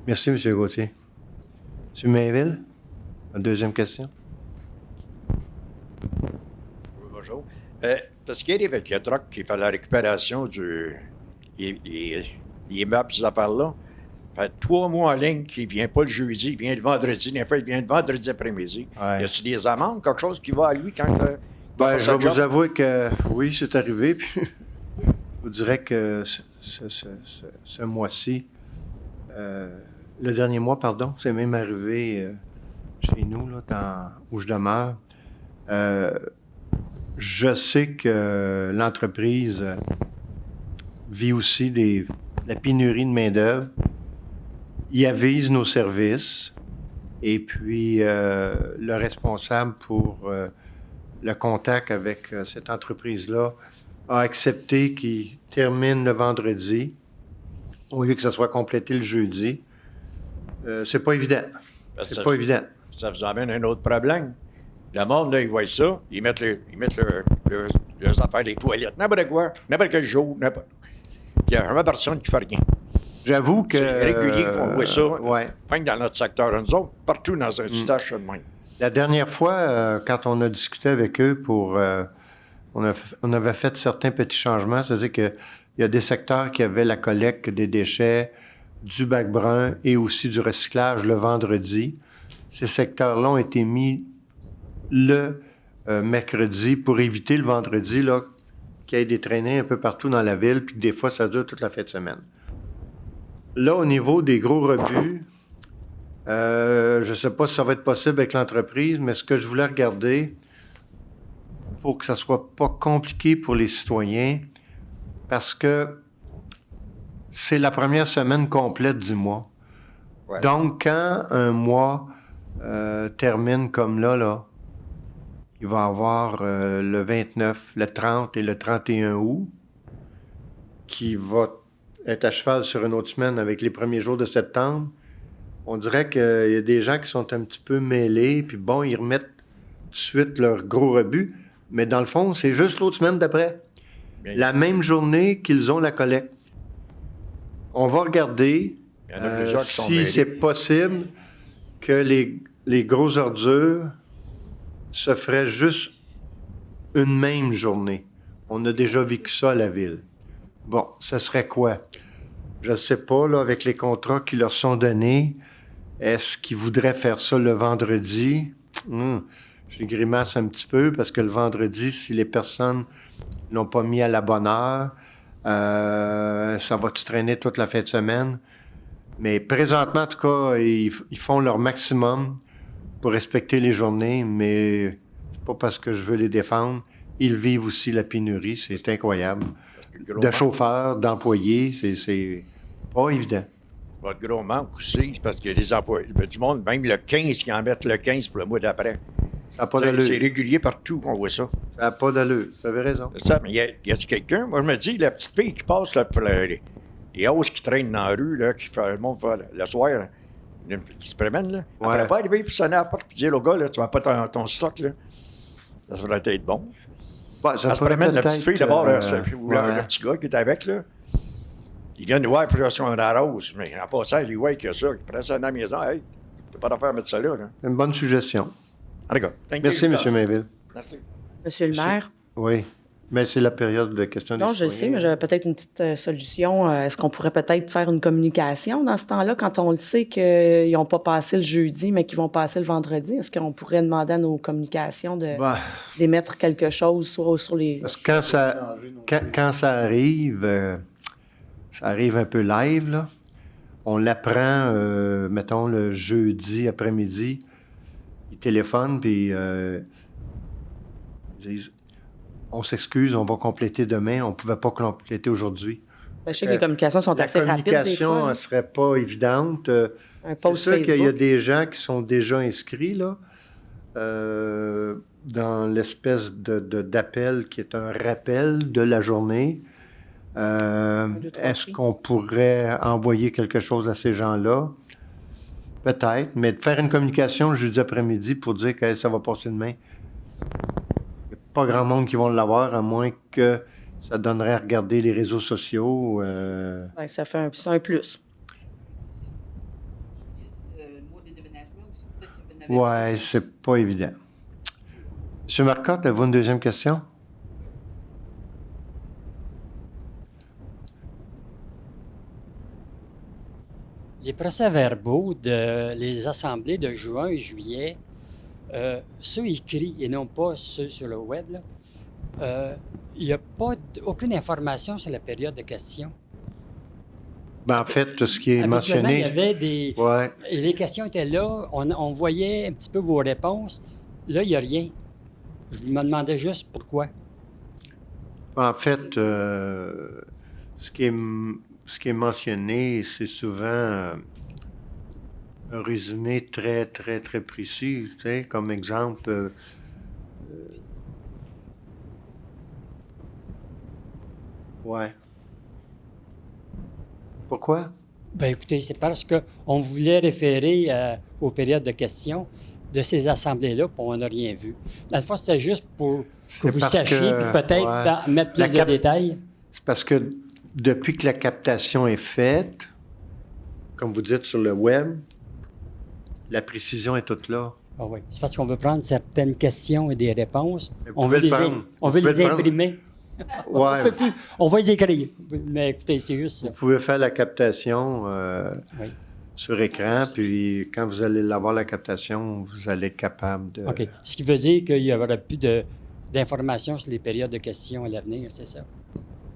Speaker 1: Merci, M. Gauthier. M. Mainville, la deuxième question.
Speaker 12: Oui, bonjour. Parce qu'il arrive avec le truck qui fait la récupération des immeubles, ces affaires-là. Fait 3 mois en ligne qu'il ne vient pas le jeudi, il vient le vendredi. Des fois, il vient le vendredi après-midi.
Speaker 1: Ouais.
Speaker 12: Y a-t-il des amendes, quelque chose qui va à lui quand...
Speaker 1: Ben, je vais vous avouer que oui, c'est arrivé. Puis je vous dirais que ce mois-ci, le dernier mois, pardon, c'est même arrivé chez nous, là, où je demeure. Je sais que l'entreprise vit aussi de la pénurie de main-d'œuvre. Il avise nos services et puis le responsable pour le contact avec cette entreprise-là a accepté qu'il termine le vendredi au lieu que ça soit complété le jeudi. C'est pas évident. C'est pas évident.
Speaker 12: Ça vous amène un autre problème. Le monde, là, ils voient ça, ils mettent leurs affaires, les toilettes, n'importe quoi, n'importe quel jour, n'importe. Il n'y a jamais personne qui fait rien.
Speaker 1: J'avoue que...
Speaker 12: C'est régulier qu'ils font voir ça.
Speaker 1: Ouais.
Speaker 12: Pas que dans notre secteur, nous autres, partout dans un petit tâche de même.
Speaker 1: La dernière fois, quand on a discuté avec eux pour... on avait fait certains petits changements, c'est-à-dire qu'il y a des secteurs qui avaient la collecte des déchets, du bac brun et aussi du recyclage le vendredi. Ces secteurs-là ont été mis le mercredi pour éviter le vendredi là, qu'il y ait des traînées un peu partout dans la ville, puis que des fois, ça dure toute la fin de semaine. Là, au niveau des gros rebuts, je ne sais pas si ça va être possible avec l'entreprise, mais ce que je voulais regarder, pour que ça ne soit pas compliqué pour les citoyens, parce que c'est la première semaine complète du mois.
Speaker 12: Ouais.
Speaker 1: Donc, quand un mois termine comme là, il va y avoir le 29, le 30 et le 31 août, qui va être à cheval sur une autre semaine avec les premiers jours de septembre. On dirait qu'il y a des gens qui sont un petit peu mêlés, puis bon, ils remettent tout de suite leur gros rebut, mais dans le fond, c'est juste l'autre semaine d'après.
Speaker 12: Bien.
Speaker 1: La même journée qu'ils ont la collecte. On va regarder
Speaker 12: Il y en a plusieurs qui sont
Speaker 1: si
Speaker 12: mêlés.
Speaker 1: c'est possible que les gros ordures se feraient juste une même journée. On a déjà vécu ça à la ville. Bon, ça serait quoi? Je ne sais pas, là, avec les contrats qui leur sont donnés, est-ce qu'ils voudraient faire ça le vendredi? Je grimace un petit peu parce que le vendredi, si les personnes n'ont pas mis à la bonne heure, ça va tout traîner toute la fin de semaine. Mais présentement, en tout cas, ils font leur maximum pour respecter les journées, mais c'est pas parce que je veux les défendre. Ils vivent aussi la pénurie, c'est incroyable. De chauffeurs, d'employés, c'est pas évident.
Speaker 12: Votre gros manque aussi, c'est parce qu'il y a des employés. Il y a du monde, même le 15, qui en mettent le 15 pour le mois d'après.
Speaker 1: Ça n'a pas d'allure.
Speaker 12: C'est régulier partout qu'on voit ça.
Speaker 1: Ça n'a pas d'allure, vous avez raison.
Speaker 12: C'est ça, mais y a-t-il quelqu'un? Moi, je me dis, la petite fille qui passe là, pour les hausses qui traînent dans la rue, là, qui fait le monde fait le soir, là, qui se promène, là. Elle ne pourrait pas arriver puis sonner à la porte et dire au gars, là, tu vas pas ton stock, là. Ça devrait être bon.
Speaker 1: Ouais,
Speaker 12: Elle se promène, la petite fille, d'abord, là, ou
Speaker 1: ouais.
Speaker 12: le petit gars qui est avec, là. Il vient nous voir pour son rose, mais en passant, il voit qu'il y a ça, il prend ça dans la maison. Hey, t'as pas d'affaire à mettre ça là.
Speaker 1: C'est une bonne suggestion.
Speaker 12: En tout cas,
Speaker 1: merci, M. Mainville.
Speaker 12: Merci.
Speaker 8: Monsieur le maire.
Speaker 1: Oui, mais c'est la période de questions.
Speaker 8: Non, je sais, mais j'avais peut-être une petite solution. Est-ce qu'on pourrait peut-être faire une communication dans ce temps-là, quand on le sait qu'ils n'ont pas passé le jeudi, mais qu'ils vont passer le vendredi? Est-ce qu'on pourrait demander à nos communications d'émettre quelque chose sur les...
Speaker 1: Parce que quand ça arrive un peu live, là. On l'apprend, mettons, le jeudi après-midi. Ils téléphonent, puis ils disent « On s'excuse, on va compléter demain. On ne pouvait pas compléter aujourd'hui. »
Speaker 8: Je sais que les communications sont assez rapides des fois.
Speaker 1: La communication ne serait pas évidente. C'est sûr qu'il y a des gens qui sont déjà inscrits, là, dans l'espèce d'appel qui est un rappel de la journée. Est-ce qu'on pourrait envoyer quelque chose à ces gens-là? Peut-être, mais de faire une communication le jeudi après-midi pour dire que ça va passer demain, il n'y a pas grand monde qui va l'avoir, à moins que ça donnerait à regarder les réseaux sociaux.
Speaker 8: Ouais, ça fait un plus.
Speaker 1: Oui, c'est pas évident. M. Marcotte, avez-vous une deuxième question?
Speaker 9: Les procès-verbaux les assemblées de juin et juillet, ceux écrits et non pas ceux sur le web, il n'y a aucune information sur la période de questions.
Speaker 1: Ben, en fait, ce qui est
Speaker 9: Habituellement,
Speaker 1: mentionné...
Speaker 9: il y avait des...
Speaker 1: Ouais.
Speaker 9: Et les questions étaient là, on voyait un petit peu vos réponses. Là, il n'y a rien. Je me demandais juste pourquoi.
Speaker 1: En fait, ce qui est mentionné, c'est souvent un résumé très, très, très précis. Tu sais, comme exemple, ouais. Pourquoi?
Speaker 9: Bien, écoutez, c'est parce qu'on voulait référer aux périodes de questions de ces assemblées-là, puis on n'a rien vu. Dans le fond, c'était juste pour que vous sachiez, puis peut-être mettre plus de détails.
Speaker 1: C'est parce que depuis que la captation est faite, comme vous dites sur le web, la précision est toute là.
Speaker 9: Ah oui. C'est parce qu'on veut prendre certaines questions et des réponses.
Speaker 1: On veut
Speaker 9: les imprimer.
Speaker 1: Ouais.
Speaker 9: On va les écrire. Mais écoutez, c'est juste ça.
Speaker 1: Vous pouvez faire la captation.
Speaker 9: Oui.
Speaker 1: sur écran, puis quand vous allez l'avoir, la captation, vous allez être capable de...
Speaker 9: OK. Ce qui veut dire qu'il n'y aura plus d'informations sur les périodes de questions à l'avenir, c'est ça?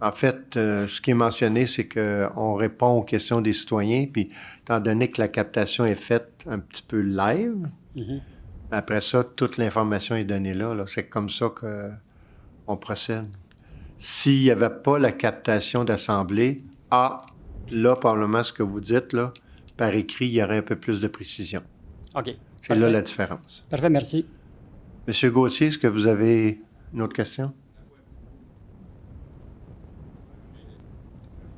Speaker 1: En fait, ce qui est mentionné, c'est qu'on répond aux questions des citoyens, puis étant donné que la captation est faite un petit peu live, après ça, toute l'information est donnée là. C'est comme ça qu'on procède. S'il n'y avait pas la captation d'assemblée, là, probablement, ce que vous dites, là, par écrit, il y aurait un peu plus de précision.
Speaker 9: OK.
Speaker 1: C'est là la différence.
Speaker 9: Parfait, merci.
Speaker 1: Monsieur Gauthier, est-ce que vous avez une autre question?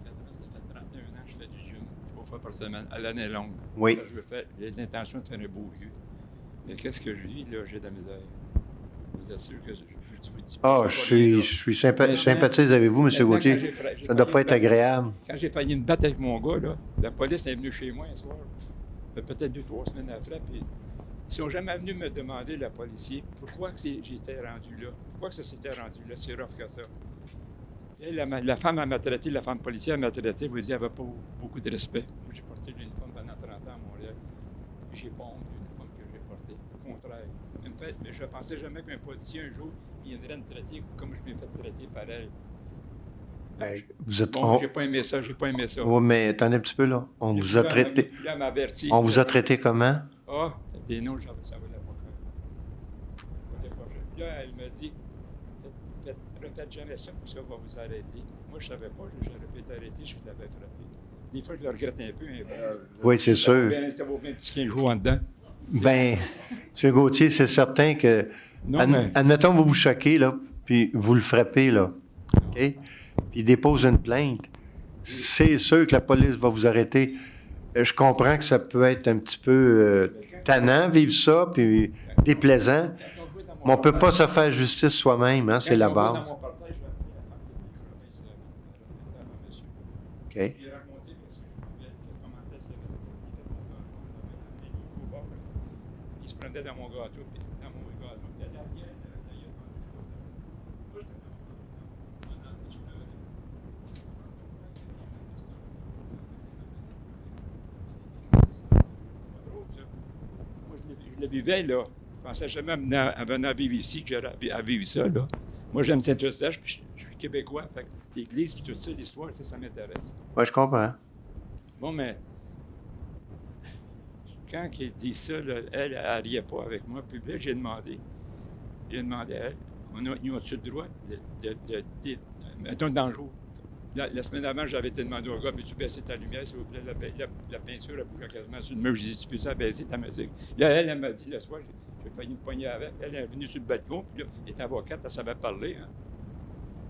Speaker 11: Ça fait 31 ans que je fais du gym, 3 fois par semaine, à l'année longue.
Speaker 1: Oui.
Speaker 11: J'ai l'intention de faire un beau vieux. Mais qu'est-ce que je vis, là? J'ai de la misère. Je vous assure que je vous dis pas.
Speaker 1: Je suis sympathise avec vous, M. Gauthier. Ça ne doit pas être agréable.
Speaker 11: Quand j'ai failli me battre avec mon gars, là, la police est venue chez moi un soir, peut-être 2-3 semaines après, puis ils sont jamais venus me demander, le policier, pourquoi j'étais rendu là, pourquoi que ça s'était rendu là, c'est rough que ça. Et la femme m'a traité, la femme policière m'a traité, vous dites, elle n'avait pas beaucoup de respect. Moi, j'ai porté l'uniforme pendant 30 ans à Montréal, puis j'ai pas honte de l'uniforme que j'ai porté. Au contraire. En fait, je ne pensais jamais qu'un policier, un jour, viendrait me traiter comme je m'ai fait traiter par elle.
Speaker 1: Vous êtes...
Speaker 11: Bon, j'ai pas aimé ça.
Speaker 1: Oui, mais attendez un petit peu, là. On vous a traité...
Speaker 11: Là, m'avertit.
Speaker 1: On vous a traité comment?
Speaker 11: Ah, des noms, ça valait pas cher. Là, elle m'a dit, refaites jamais ça parce qu'on va vous arrêter. Moi, je savais pas, j'aurais pu être arrêté, je l'avais frappé. Des fois, je le regrette un peu.
Speaker 1: Oui, c'est sûr.
Speaker 11: Ça vaut bien un petit 15 jours en dedans.
Speaker 1: Ben, M. Gauthier, c'est certain que... Admettons, vous vous choquez, là, puis vous le frappez, là. OK? Puis il dépose une plainte. C'est sûr que la police va vous arrêter. Je comprends que ça peut être un petit peu tannant, vivre ça, puis déplaisant. Mais on ne peut pas se faire justice soi-même, hein, c'est la base. OK.
Speaker 11: Il se prenait dans mon gâteau, puis dans mon gâteau. Moi, je le vivais, là. Je pensais jamais en venant vivre ici que j'aurais à vivre ça, là. Moi, j'aime Saint-Eustache, puis je suis québécois. Fait que l'église, puis tout ça, l'histoire, ça m'intéresse.
Speaker 1: Oui, je comprends.
Speaker 11: Bon, mais quand il dit ça, là, elle riait pas avec moi. Puis là, j'ai demandé à elle, nous as-tu le droit de mettons dans le jour. La semaine avant, j'avais été demandé au gars, peux-tu baisser ta lumière, s'il vous plaît? La peinture, elle bougeait quasiment sur le mur. J'ai dit, tu peux ça baisser ta musique? Là, elle m'a dit, le soir, j'ai failli me pogner avec. Elle est venue sur le balcon, puis là, elle était avocate, elle savait parler. Hein.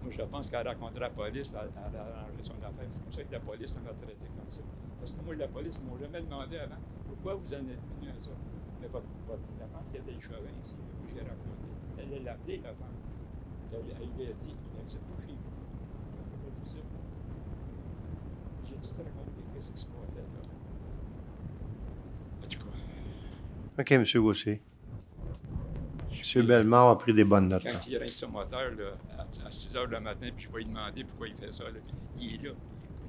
Speaker 11: Moi, je pense qu'elle a rencontré la police, elle a arrangé son affaire. C'est pour ça que la police m'a traité comme ça. Parce que moi, la police, ils ne m'ont jamais demandé avant, pourquoi vous en êtes venu à ça? Mais la femme qui était échevin ici, que j'ai raconté, elle l'a appelé, la femme. Elle lui a dit, c'est pas chez vous. J'ai tout raconté, qu'est-ce qui se passait là. En tout cas.
Speaker 1: OK, M. Gauthier. M. Bellemare a pris des bonnes notes.
Speaker 11: Quand il rince son moteur là, à 6 h le matin, puis je vais lui demander pourquoi il fait ça. Là, il est là.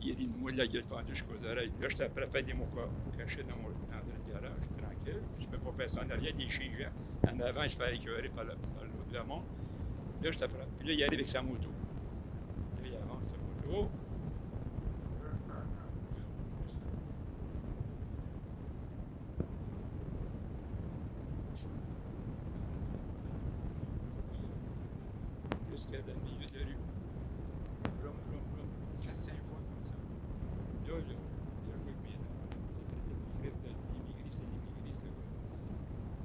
Speaker 11: Il rit de moi, la gueule fendue jusqu'aux oreilles. Là, j'étais prêt à faire des mots cachés dans le garage, tranquille. Je ne peux pas passer en arrière, des chiens gens. En avant, je fais écœurer par le monde. Là, j'étais prêt. Puis là, il arrive avec sa moto. Là, il avance sa moto. Jusqu'à dans le milieu de la rue. Rum, 4-5 fois comme ça. Là, il y a un bien. C'est traité de frise de l'immigré, ça.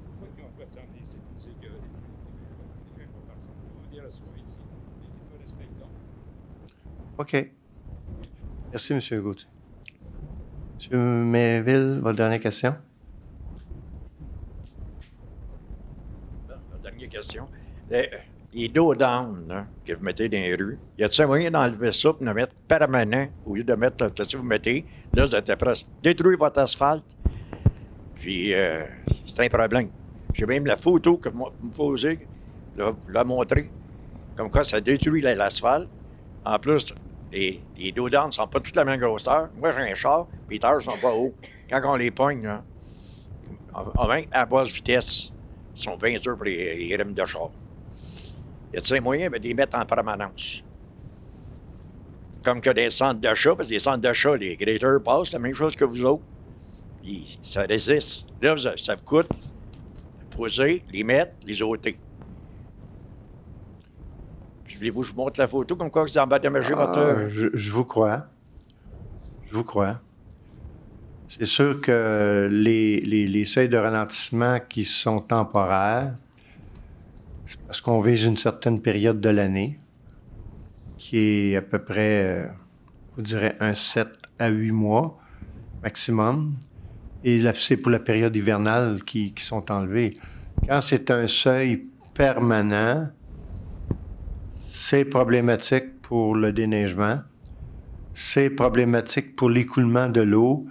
Speaker 11: Pourquoi ils n'ont pas de santé ici pour nous écœurer? Les gens ne vont pas personne. Ils vont dire à soi ici. Mais ils nous respectent donc.
Speaker 1: OK. Merci, M. Gauthier. M. Mainville, votre dernière question?
Speaker 12: La dernière question. Les dos down que vous mettez dans les rues, y a-t-il un moyen d'enlever ça pour le mettre permanent au lieu de mettre ce que vous mettez? Là, vous êtes prêt à détruire votre asphalte. Puis, c'est un problème. J'ai même la photo que vous me posez, vous la montrer. Comme quoi, ça détruit l'asphalte. En plus, Les dos down ne sont pas toutes la même grosseur. Moi, j'ai un char, les tailleurs sont pas hauts. Quand on les pogne, là, à basse vitesse, ils sont bien durs pour les rimes de char. Y a-t-il un moyen de les mettre en permanence? Comme que des centres d'achat, parce que les centres d'achat, les graders passent la même chose que vous autres. Puis ça résiste. Là, ça vous coûte poser, les mettre, les ôter. Voulez-vous que je vous montre la photo comme quoi vous endommagez votre...
Speaker 1: Je vous crois. Je vous crois. C'est sûr que les seuils de ralentissement qui sont temporaires, c'est parce qu'on vise une certaine période de l'année, qui est à peu près, je vous dirais, 7 à 8 mois maximum. Et là, c'est pour la période hivernale qui sont enlevés. Quand c'est un seuil permanent, c'est problématique pour le déneigement, c'est problématique pour l'écoulement de l'eau.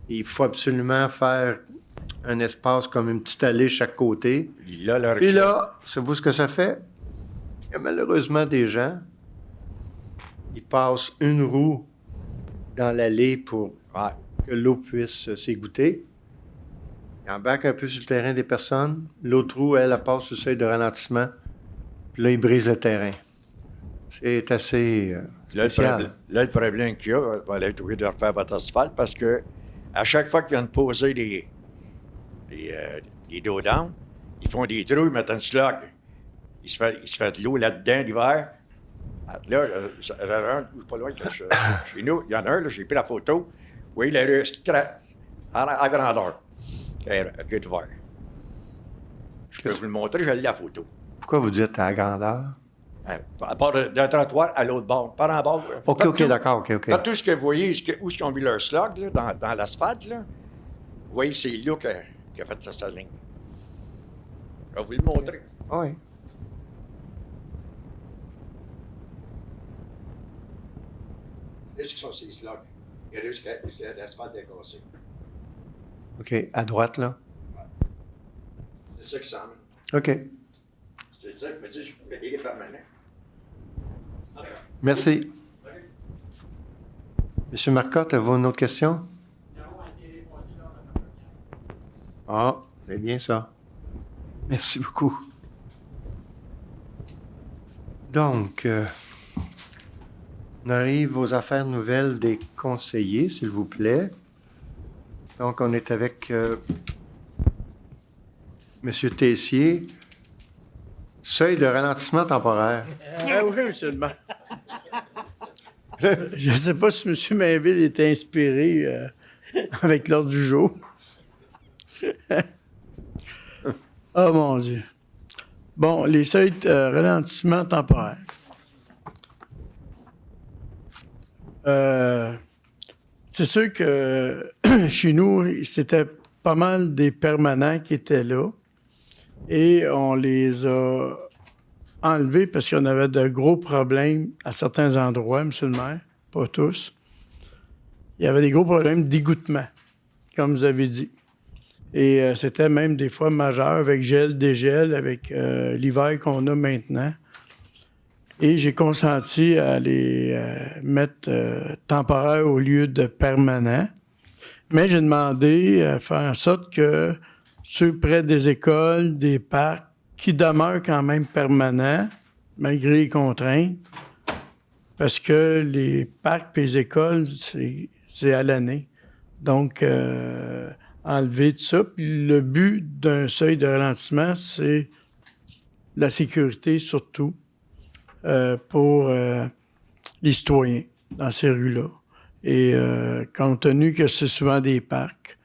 Speaker 1: Il faut absolument faire un espace comme une petite allée chaque côté. Puis là, savez-vous ce que ça fait? Il y a malheureusement des gens, ils passent une roue dans l'allée pour que l'eau puisse s'égoutter. Ils embarquent un peu sur le terrain des personnes. L'autre roue, elle passe sur le seuil de ralentissement. Puis là, ils brisent le terrain. C'est assez spécial.
Speaker 12: Là, le problème qu'il y a, vous allez être obligé de refaire votre asphalte parce que à chaque fois qu'ils viennent poser les dos down, ils font des trous, ils mettent un slug. Il se fait de l'eau là-dedans l'hiver. Là, pas loin que chez nous, il y en a un, là, j'ai pris la photo. Oui, la rue à grandeur. Qui est ouvert. Je peux vous le montrer, j'ai la photo.
Speaker 1: Pourquoi vous dites à grandeur?
Speaker 12: À part d'un trottoir à l'autre bord. Par en bord.
Speaker 1: OK, d'accord, OK.
Speaker 12: Partout ce que vous voyez, où ils ont mis leur slug, là, dans l'asphalte, là, vous voyez, c'est là qui a fait sa ligne. Je vais vous le montrer.
Speaker 1: Oui.
Speaker 12: Là, ce sont ces slugs. Il y a là où l'asphalte est cassé.
Speaker 1: OK, à droite, là?
Speaker 12: C'est ça qui s'en met.
Speaker 1: OK.
Speaker 12: C'est ça que je me dis, je peux mettre les permanents.
Speaker 1: Merci. Monsieur Marcotte, avez-vous une autre question? Ah, c'est bien ça. Merci beaucoup. Donc, on arrive aux affaires nouvelles des conseillers, s'il vous plaît. Donc, on est avec Monsieur Tessier. Seuil de ralentissement temporaire.
Speaker 14: Oui, monsieur le maire. Je ne sais pas si M. Mainville était inspiré avec l'ordre du jour. Oh mon Dieu. Bon, les seuils de ralentissement temporaire. C'est sûr que chez nous, c'était pas mal des permanents qui étaient là. Et on les a enlevés parce qu'on avait de gros problèmes à certains endroits, M. le maire, pas tous. Il y avait des gros problèmes d'égouttement, comme vous avez dit. Et c'était même des fois majeur avec gel, dégel, avec l'hiver qu'on a maintenant. Et j'ai consenti à les mettre temporaires au lieu de permanents. Mais j'ai demandé à faire en sorte que ceux près des écoles, des parcs, qui demeurent quand même permanents, malgré les contraintes, parce que les parcs et les écoles, c'est à l'année. Donc, enlever tout ça. Puis le but d'un seuil de ralentissement, c'est la sécurité surtout pour les citoyens dans ces rues-là. Et compte tenu que c'est souvent des parcs,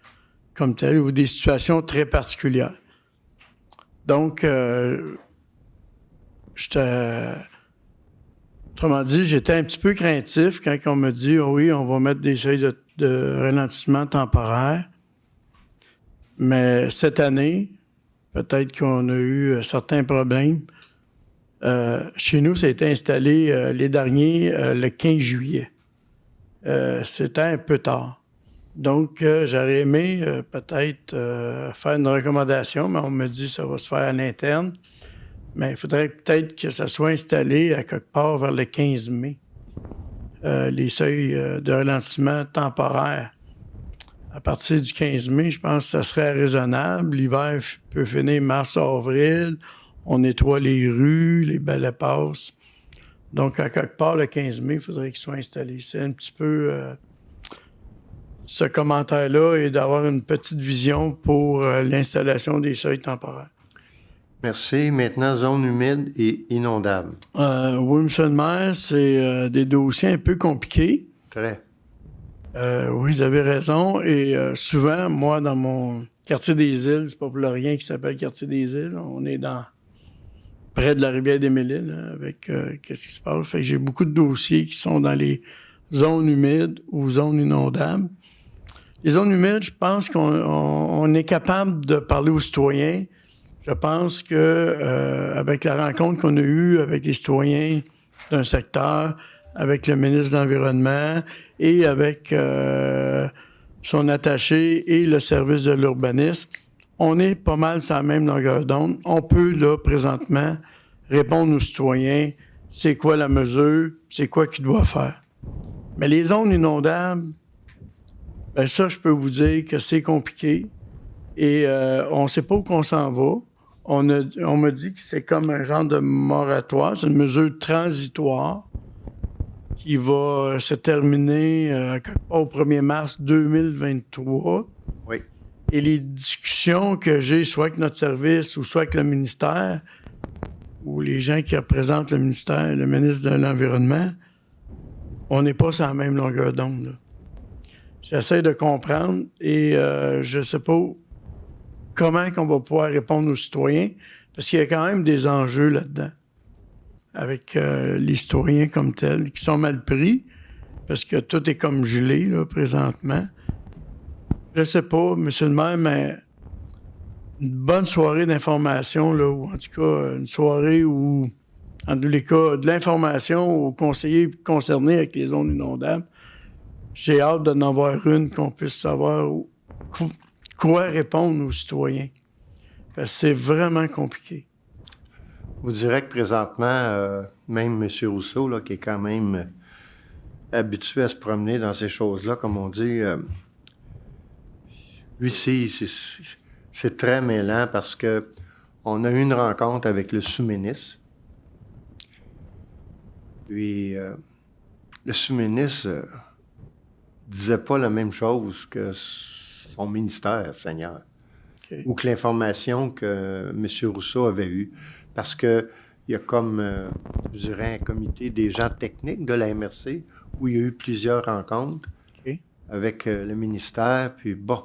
Speaker 14: comme tel, ou des situations très particulières. Donc, autrement dit, j'étais un petit peu craintif quand on me dit oh oui, on va mettre des seuils de ralentissement temporaire. Mais cette année, peut-être qu'on a eu certains problèmes. Chez nous, ça a été installé les derniers le 15 juillet. C'était un peu tard. Donc, j'aurais aimé peut-être faire une recommandation, mais on me dit que ça va se faire à l'interne. Mais il faudrait peut-être que ça soit installé à quelque part vers le 15 mai. les seuils de ralentissement temporaires. À partir du 15 mai, je pense que ça serait raisonnable. L'hiver peut finir mars-avril. On nettoie les rues, les balais passent. Donc, à quelque part, le 15 mai, il faudrait qu'ils soient installés. C'est un petit peu ce commentaire-là et d'avoir une petite vision pour l'installation des seuils temporaires.
Speaker 1: Merci. Maintenant, zone humide et inondable.
Speaker 14: Oui, M. le maire, c'est des dossiers un peu compliqués.
Speaker 1: Très.
Speaker 14: Oui, vous avez raison. Et souvent, moi, dans mon quartier des Îles, c'est pas pour le rien qu'il s'appelle quartier des Îles. On est près de la rivière des Mille-Îles, avec qu'est-ce qui se passe. Fait que j'ai beaucoup de dossiers qui sont dans les zones humides ou zones inondables. Les zones humides, je pense qu'on est capable de parler aux citoyens. Je pense que avec la rencontre qu'on a eue avec les citoyens d'un secteur, avec le ministre de l'Environnement et avec son attaché et le service de l'urbanisme, on est pas mal sur la même longueur d'onde. On peut, là, présentement, répondre aux citoyens, c'est quoi la mesure, c'est quoi qu'il doit faire. Mais les zones inondables, ben ça, je peux vous dire que c'est compliqué et on ne sait pas où qu'on s'en va. On me dit que c'est comme un genre de moratoire, c'est une mesure transitoire qui va se terminer au 1er mars 2023.
Speaker 1: Oui.
Speaker 14: Et les discussions que j'ai, soit avec notre service ou soit avec le ministère, ou les gens qui représentent le ministère, le ministre de l'Environnement, on n'est pas sur la même longueur d'onde, là. J'essaie de comprendre et je ne sais pas comment on va pouvoir répondre aux citoyens, parce qu'il y a quand même des enjeux là-dedans, avec les citoyens comme tels, qui sont mal pris, parce que tout est comme gelé, là, présentement. Je ne sais pas, M. le maire, mais une bonne soirée d'information, là, ou en tout cas, une soirée où, en tous les cas, de l'information aux conseillers concernés avec les zones inondables. J'ai hâte d'en avoir une qu'on puisse savoir quoi répondre aux citoyens. Parce que c'est vraiment compliqué.
Speaker 1: Vous direz que présentement, même M. Rousseau, là, qui est quand même habitué à se promener dans ces choses-là, comme on dit, lui, c'est très mêlant parce que on a eu une rencontre avec le sous-ministre. Puis, le sous-ministre disait pas la même chose que son ministère, Seigneur. Okay. Ou que l'information que M. Rousseau avait eue. Parce que il y a comme, je dirais, un comité des gens techniques de la MRC où il y a eu plusieurs rencontres avec le ministère. Puis bon,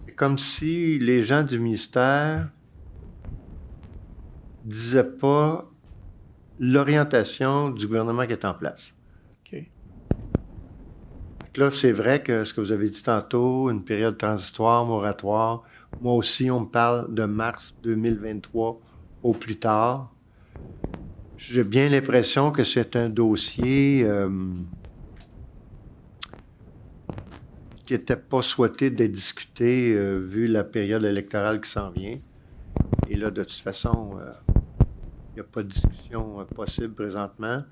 Speaker 1: c'est comme si les gens du ministère disaient pas l'orientation du gouvernement qui est en place.
Speaker 14: OK.
Speaker 1: Là, c'est vrai que ce que vous avez dit tantôt, une période transitoire, moratoire, moi aussi, on me parle de mars 2023 au plus tard. J'ai bien l'impression que c'est un dossier qui n'était pas souhaité d'être discuté vu la période électorale qui s'en vient. Et là, de toute façon, il n'y a pas de discussion possible présentement.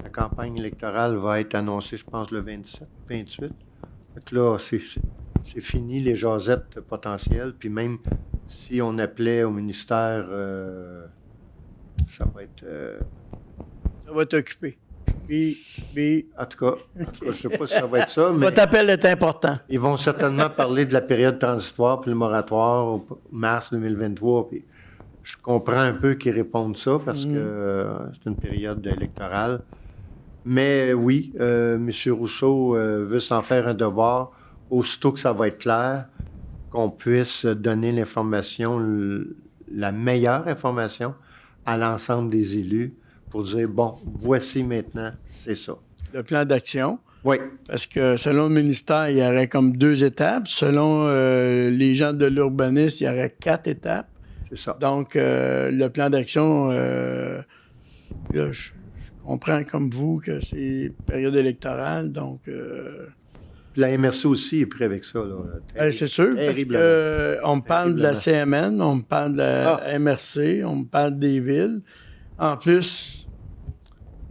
Speaker 1: La campagne électorale va être annoncée, je pense, le 27, 28. Donc là, c'est fini les jasettes potentielles. Puis même si on appelait au ministère, ça va être...
Speaker 14: ça va être occupé. Puis,
Speaker 1: en tout cas, je ne sais pas si ça va être ça, mais...
Speaker 14: Votre appel est important.
Speaker 1: Ils vont certainement parler de la période transitoire puis le moratoire au mars 2023. Puis je comprends un peu qu'ils répondent ça parce que c'est une période électorale. Mais oui, M. Rousseau veut s'en faire un devoir aussitôt que ça va être clair, qu'on puisse donner l'information, la meilleure information à l'ensemble des élus pour dire, bon, voici maintenant, c'est ça.
Speaker 14: Le plan d'action.
Speaker 1: Oui.
Speaker 14: Parce que selon le ministère, il y aurait comme 2 étapes. Selon les gens de l'urbanisme, il y aurait 4 étapes.
Speaker 1: C'est ça.
Speaker 14: Donc, le plan d'action, je comprends comme vous que c'est période électorale, donc...
Speaker 1: La MRC aussi est pris avec ça, là.
Speaker 14: C'est sûr, parce qu'on me parle de la CMN, on me parle de la MRC, on me parle des villes. En plus,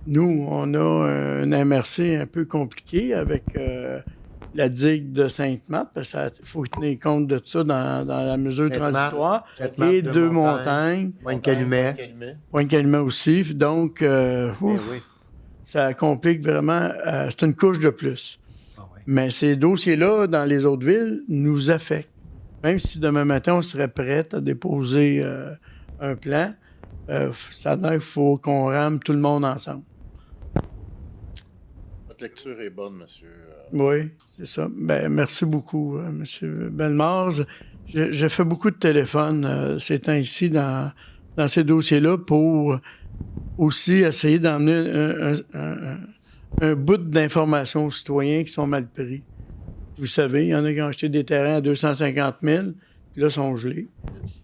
Speaker 14: nous, on a un MRC un peu compliqué avec la digue de Sainte-Marthe, parce qu'il faut tenir compte de ça dans la mesure transitoire. Et deux montagnes.
Speaker 1: Pointe-Calumet.
Speaker 14: Pointe-Calumet aussi. Donc, ça complique vraiment. C'est une couche de plus. Mais ces dossiers-là, dans les autres villes, nous affectent. Même si demain matin, on serait prêt à déposer un plan, ça veut dire qu'il faut qu'on rame tout le monde ensemble.
Speaker 13: Votre lecture est bonne, monsieur.
Speaker 14: Oui, c'est ça. Ben, merci beaucoup, monsieur Bellemare. J'ai fait beaucoup de téléphones ces temps-ci dans ces dossiers-là pour aussi essayer d'emmener un bout d'informations aux citoyens qui sont mal pris. Vous savez, il y en a qui ont acheté des terrains à 250 000, puis là, sont gelés.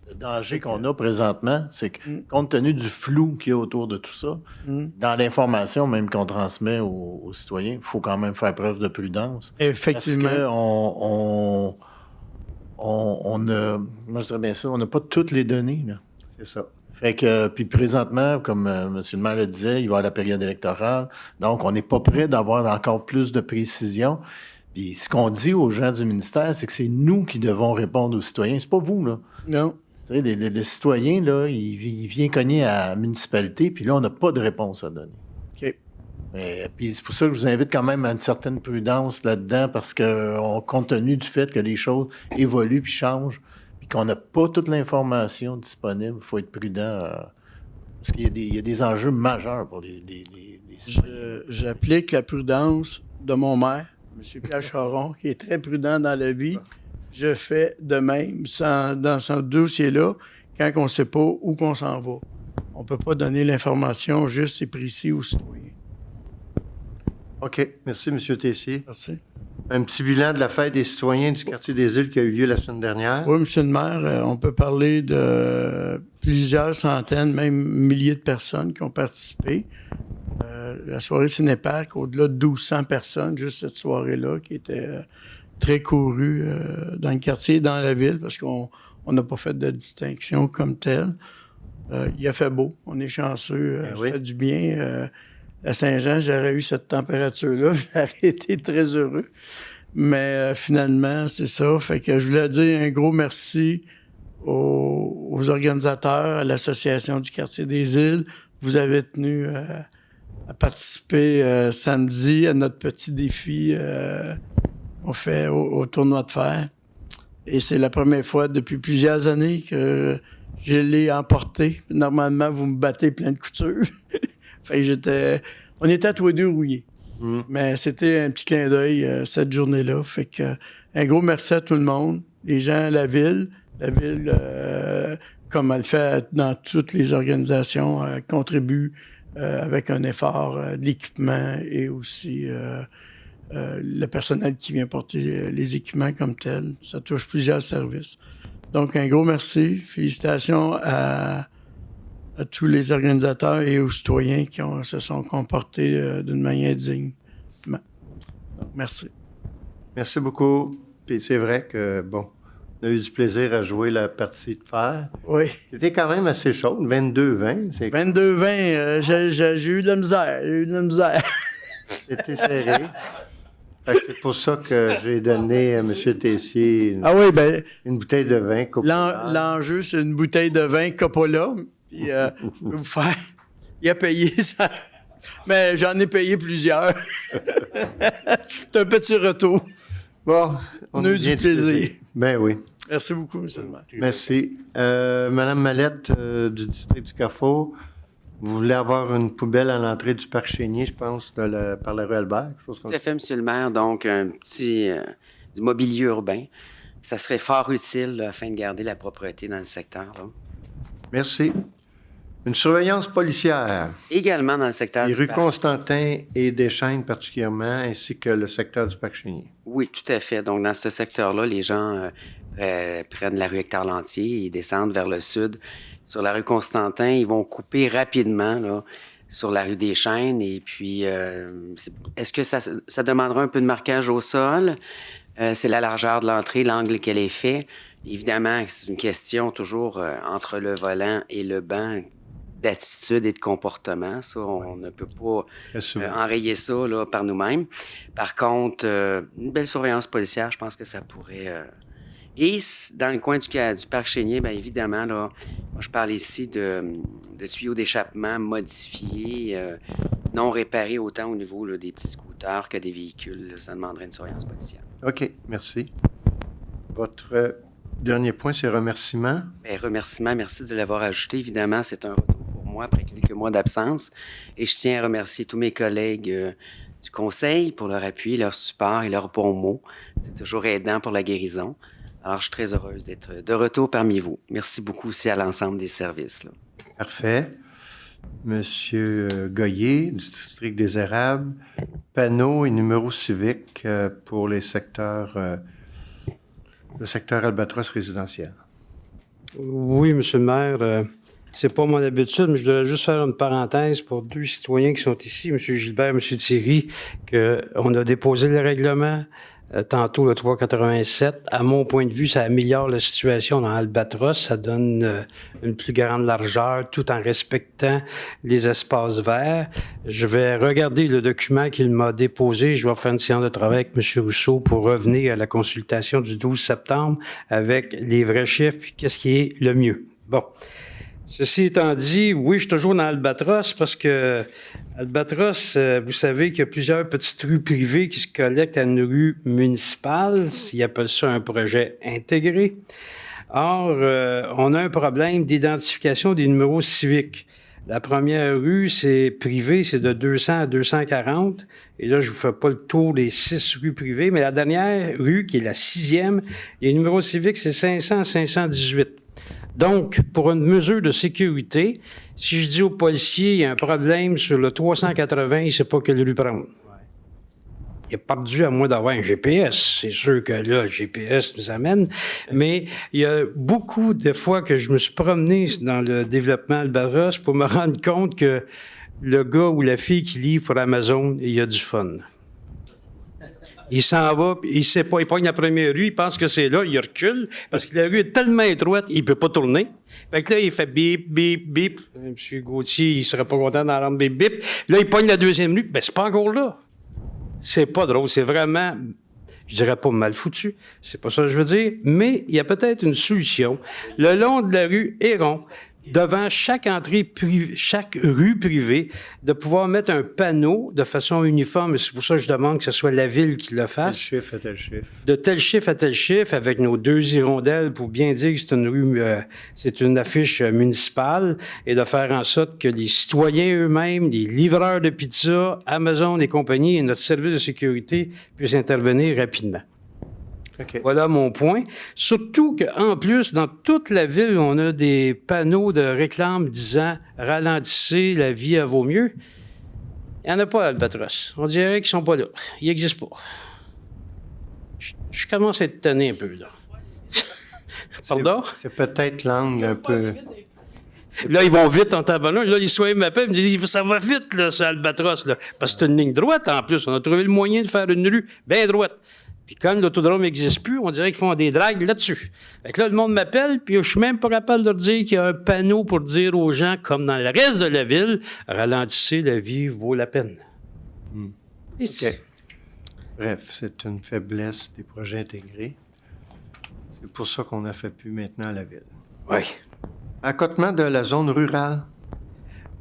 Speaker 13: Le danger qu'on a présentement, c'est que, compte tenu du flou qu'il y a autour de tout ça, dans l'information même qu'on transmet aux citoyens, il faut quand même faire preuve de prudence.
Speaker 14: Effectivement.
Speaker 13: Parce qu'on moi je dirais bien ça, on n'a pas toutes les données, là.
Speaker 1: C'est ça.
Speaker 13: Fait que, puis présentement, comme M. le maire le disait, il va y avoir la période électorale. Donc, on n'est pas prêt d'avoir encore plus de précision. Puis ce qu'on dit aux gens du ministère, c'est que c'est nous qui devons répondre aux citoyens. C'est pas vous, là.
Speaker 14: Non.
Speaker 13: Tu sais, le citoyen, là, il vient cogner à la municipalité, puis là, on n'a pas de réponse à donner.
Speaker 14: OK.
Speaker 13: Puis c'est pour ça que je vous invite quand même à une certaine prudence là-dedans, parce que, compte tenu du fait que les choses évoluent puis changent, puis qu'on n'a pas toute l'information disponible, il faut être prudent, parce qu'il y a des enjeux majeurs pour les citoyens.
Speaker 14: J'applique la prudence de mon maire, M. Pierre Charon, qui est très prudent dans la vie. Je fais de même dans ce dossier-là, quand on ne sait pas où qu'on s'en va. On ne peut pas donner l'information juste et précis aux citoyens.
Speaker 1: OK. Merci, M. Tessier.
Speaker 14: Merci.
Speaker 1: Un petit bilan de la fête des citoyens du quartier des Îles qui a eu lieu la semaine dernière.
Speaker 14: Oui, M. le maire, on peut parler de plusieurs centaines, même milliers de personnes qui ont participé. La soirée Cinéparc, au-delà de 1200 personnes, juste cette soirée-là, qui était très courue dans le quartier, dans la ville, parce qu'on n'a pas fait de distinction comme telle. Il a fait beau, on est chanceux, ça fait du bien. À Saint-Jean, j'aurais eu cette température-là, j'aurais été très heureux. Mais finalement, c'est ça. Fait que je voulais dire un gros merci aux organisateurs, à l'Association du quartier des Îles. Vous avez tenu à participer samedi à notre petit défi qu'on fait au tournoi de fer. Et c'est la première fois depuis plusieurs années que je l'ai emporté. Normalement, vous me battez plein de coutures. Fait que on était tous les deux rouillés. Mais c'était un petit clin d'œil cette journée-là. Fait que un gros merci à tout le monde. Les gens, la ville, comme elle fait dans toutes les organisations, contribue avec un effort de l'équipement et aussi le personnel qui vient porter les équipements comme tel. Ça touche plusieurs services. Donc, un gros merci. Félicitations à tous les organisateurs et aux citoyens qui se sont comportés d'une manière digne. Donc, merci.
Speaker 1: Merci beaucoup. Puis c'est vrai que, bon, on a eu du plaisir à jouer la partie de fer.
Speaker 14: Oui.
Speaker 1: C'était quand même assez chaud, 22-20.
Speaker 14: 22-20, j'ai eu de la misère.
Speaker 1: C'était serré. Fait que c'est pour ça que j'ai donné à M. Tessier une bouteille de vin Coppola.
Speaker 14: L'enjeu, c'est une bouteille de vin Coppola. Puis, je peux vous faire... Il a payé ça. Mais j'en ai payé plusieurs. C'est un petit retour.
Speaker 1: Bon,
Speaker 14: on a eu du plaisir.
Speaker 1: Ben oui.
Speaker 14: Merci beaucoup, M. le maire.
Speaker 1: Merci. Madame Mallette, du district du Carrefour, vous voulez avoir une poubelle à l'entrée du parc Chénier, je pense, par la rue Albert?
Speaker 15: Tout à fait, M. le maire. Donc, un petit du mobilier urbain. Ça serait fort utile là, afin de garder la propreté dans le secteur. Là.
Speaker 1: Merci. Une surveillance policière.
Speaker 15: Également dans le secteur
Speaker 1: Les
Speaker 15: du
Speaker 1: rues
Speaker 15: parc.
Speaker 1: Constantin et Deschênes particulièrement, ainsi que le secteur du parc Chénier.
Speaker 15: Oui, tout à fait. Donc, dans ce secteur-là, les gens prennent la rue Hector-Lantier et descendent vers le sud. Sur la rue Constantin, ils vont couper rapidement là, sur la rue des Chênes. Et puis, est-ce que ça demandera un peu de marquage au sol? C'est la largeur de l'entrée, l'angle qu'elle est fait. Évidemment, c'est une question toujours entre le volant et le banc. d'attitude et de comportement. Ça, on ne peut pas enrayer ça là, par nous-mêmes. Par contre, une belle surveillance policière, je pense que ça pourrait... Et dans le coin du parc Chénier, bien évidemment, là, moi, je parle ici de tuyaux d'échappement modifiés, non réparés autant au niveau là, des petits scooters que des véhicules. Là, ça demanderait une surveillance policière.
Speaker 1: OK, merci. Votre dernier point, c'est remerciements.
Speaker 15: Bien, remerciements, merci de l'avoir ajouté. Évidemment, c'est un retour pour moi après quelques mois d'absence. Et je tiens à remercier tous mes collègues du Conseil pour leur appui, leur support et leurs bons mots. C'est toujours aidant pour la guérison. Alors, je suis très heureuse d'être de retour parmi vous. Merci beaucoup aussi à l'ensemble des services. Là.
Speaker 1: Parfait. Monsieur Goyer, du district des Érables, panneaux et numéros civiques pour les secteurs, le secteur Albatros résidentiel.
Speaker 7: Oui, Monsieur le maire, c'est pas mon habitude, mais je voudrais juste faire une parenthèse pour deux citoyens qui sont ici, Monsieur Gilbert et Monsieur Thierry, qu'on a déposé le règlement. Tantôt, le 387, à mon point de vue, ça améliore la situation dans Albatros. Ça donne une plus grande largeur tout en respectant les espaces verts. Je vais regarder le document qu'il m'a déposé. Je vais faire une séance de travail avec M. Rousseau pour revenir à la consultation du 12 septembre avec les vrais chiffres puis qu'est-ce qui est le mieux. Bon. Ceci étant dit, oui, je suis toujours dans Albatros parce que Albatros, vous savez qu'il y a plusieurs petites rues privées qui se collectent à une rue municipale. Ils appellent ça un projet intégré. Or, on a un problème d'identification des numéros civiques. La première rue, c'est privé, c'est de 200 à 240. Et là, je vous fais pas le tour des 6 rues privées, mais la dernière rue, qui est la 6e, les numéros civiques, c'est 500 à 518. Donc, pour une mesure de sécurité, si je dis au policier, il y a un problème sur le 380, il ne sait pas quelle rue prendre. Il n'est pas dû à moins d'avoir un GPS. C'est sûr que là, le GPS nous amène. Mais il y a beaucoup de fois que je me suis promené dans le développement Albatros pour me rendre compte que le gars ou la fille qui livre pour Amazon, il y a du fun. Il s'en va, il sait pas, il pogne la première rue, il pense que c'est là, il recule, parce que la rue est tellement étroite, il peut pas tourner. Fait que là, il fait bip, bip, bip. M. Gauthier, il serait pas content d'entendre bip, bip. Là, il pogne la deuxième rue, ben c'est pas encore là. C'est pas drôle, c'est vraiment, je dirais pas mal foutu, c'est pas ça que je veux dire, mais il y a peut-être une solution. Le long de la rue Héron, devant chaque entrée privée, chaque rue privée, de pouvoir mettre un panneau de façon uniforme. C'est pour ça que je demande que ce soit la ville qui le fasse.
Speaker 1: Tel chiffre à tel chiffre.
Speaker 7: De tel chiffre à tel chiffre, avec nos 2 hirondelles pour bien dire que c'est une rue, c'est une affiche municipale, et de faire en sorte que les citoyens eux-mêmes, les livreurs de pizza, Amazon et compagnie, et notre service de sécurité puissent intervenir rapidement.
Speaker 1: Okay.
Speaker 7: Voilà mon point. Surtout qu'en plus, dans toute la ville, on a des panneaux de réclame disant « Ralentissez, la vie, elle vaut mieux ». Il n'y en a pas à Albatros. On dirait qu'ils ne sont pas là. Ils n'existent pas. Je commence à être tanné un peu, là. Pardon?
Speaker 1: C'est peut-être l'angle un peu...
Speaker 7: Là, ils vont vite en tabanant. Là, les citoyens m'appellent, me disent « Ça va vite, là, c'est Albatros, là. » Parce que c'est une ligne droite, en plus. On a trouvé le moyen de faire une rue bien droite. Puis comme l'autodrome n'existe plus, on dirait qu'ils font des dragues là-dessus. Fait que là, le monde m'appelle, puis je suis même pas capable de leur dire qu'il y a un panneau pour dire aux gens, comme dans le reste de la ville, ralentissez, la vie vaut la peine.
Speaker 1: OK. Bref, c'est une faiblesse des projets intégrés. C'est pour ça qu'on n'a fait plus maintenant à la ville.
Speaker 7: Oui.
Speaker 1: Accotement de la zone rurale.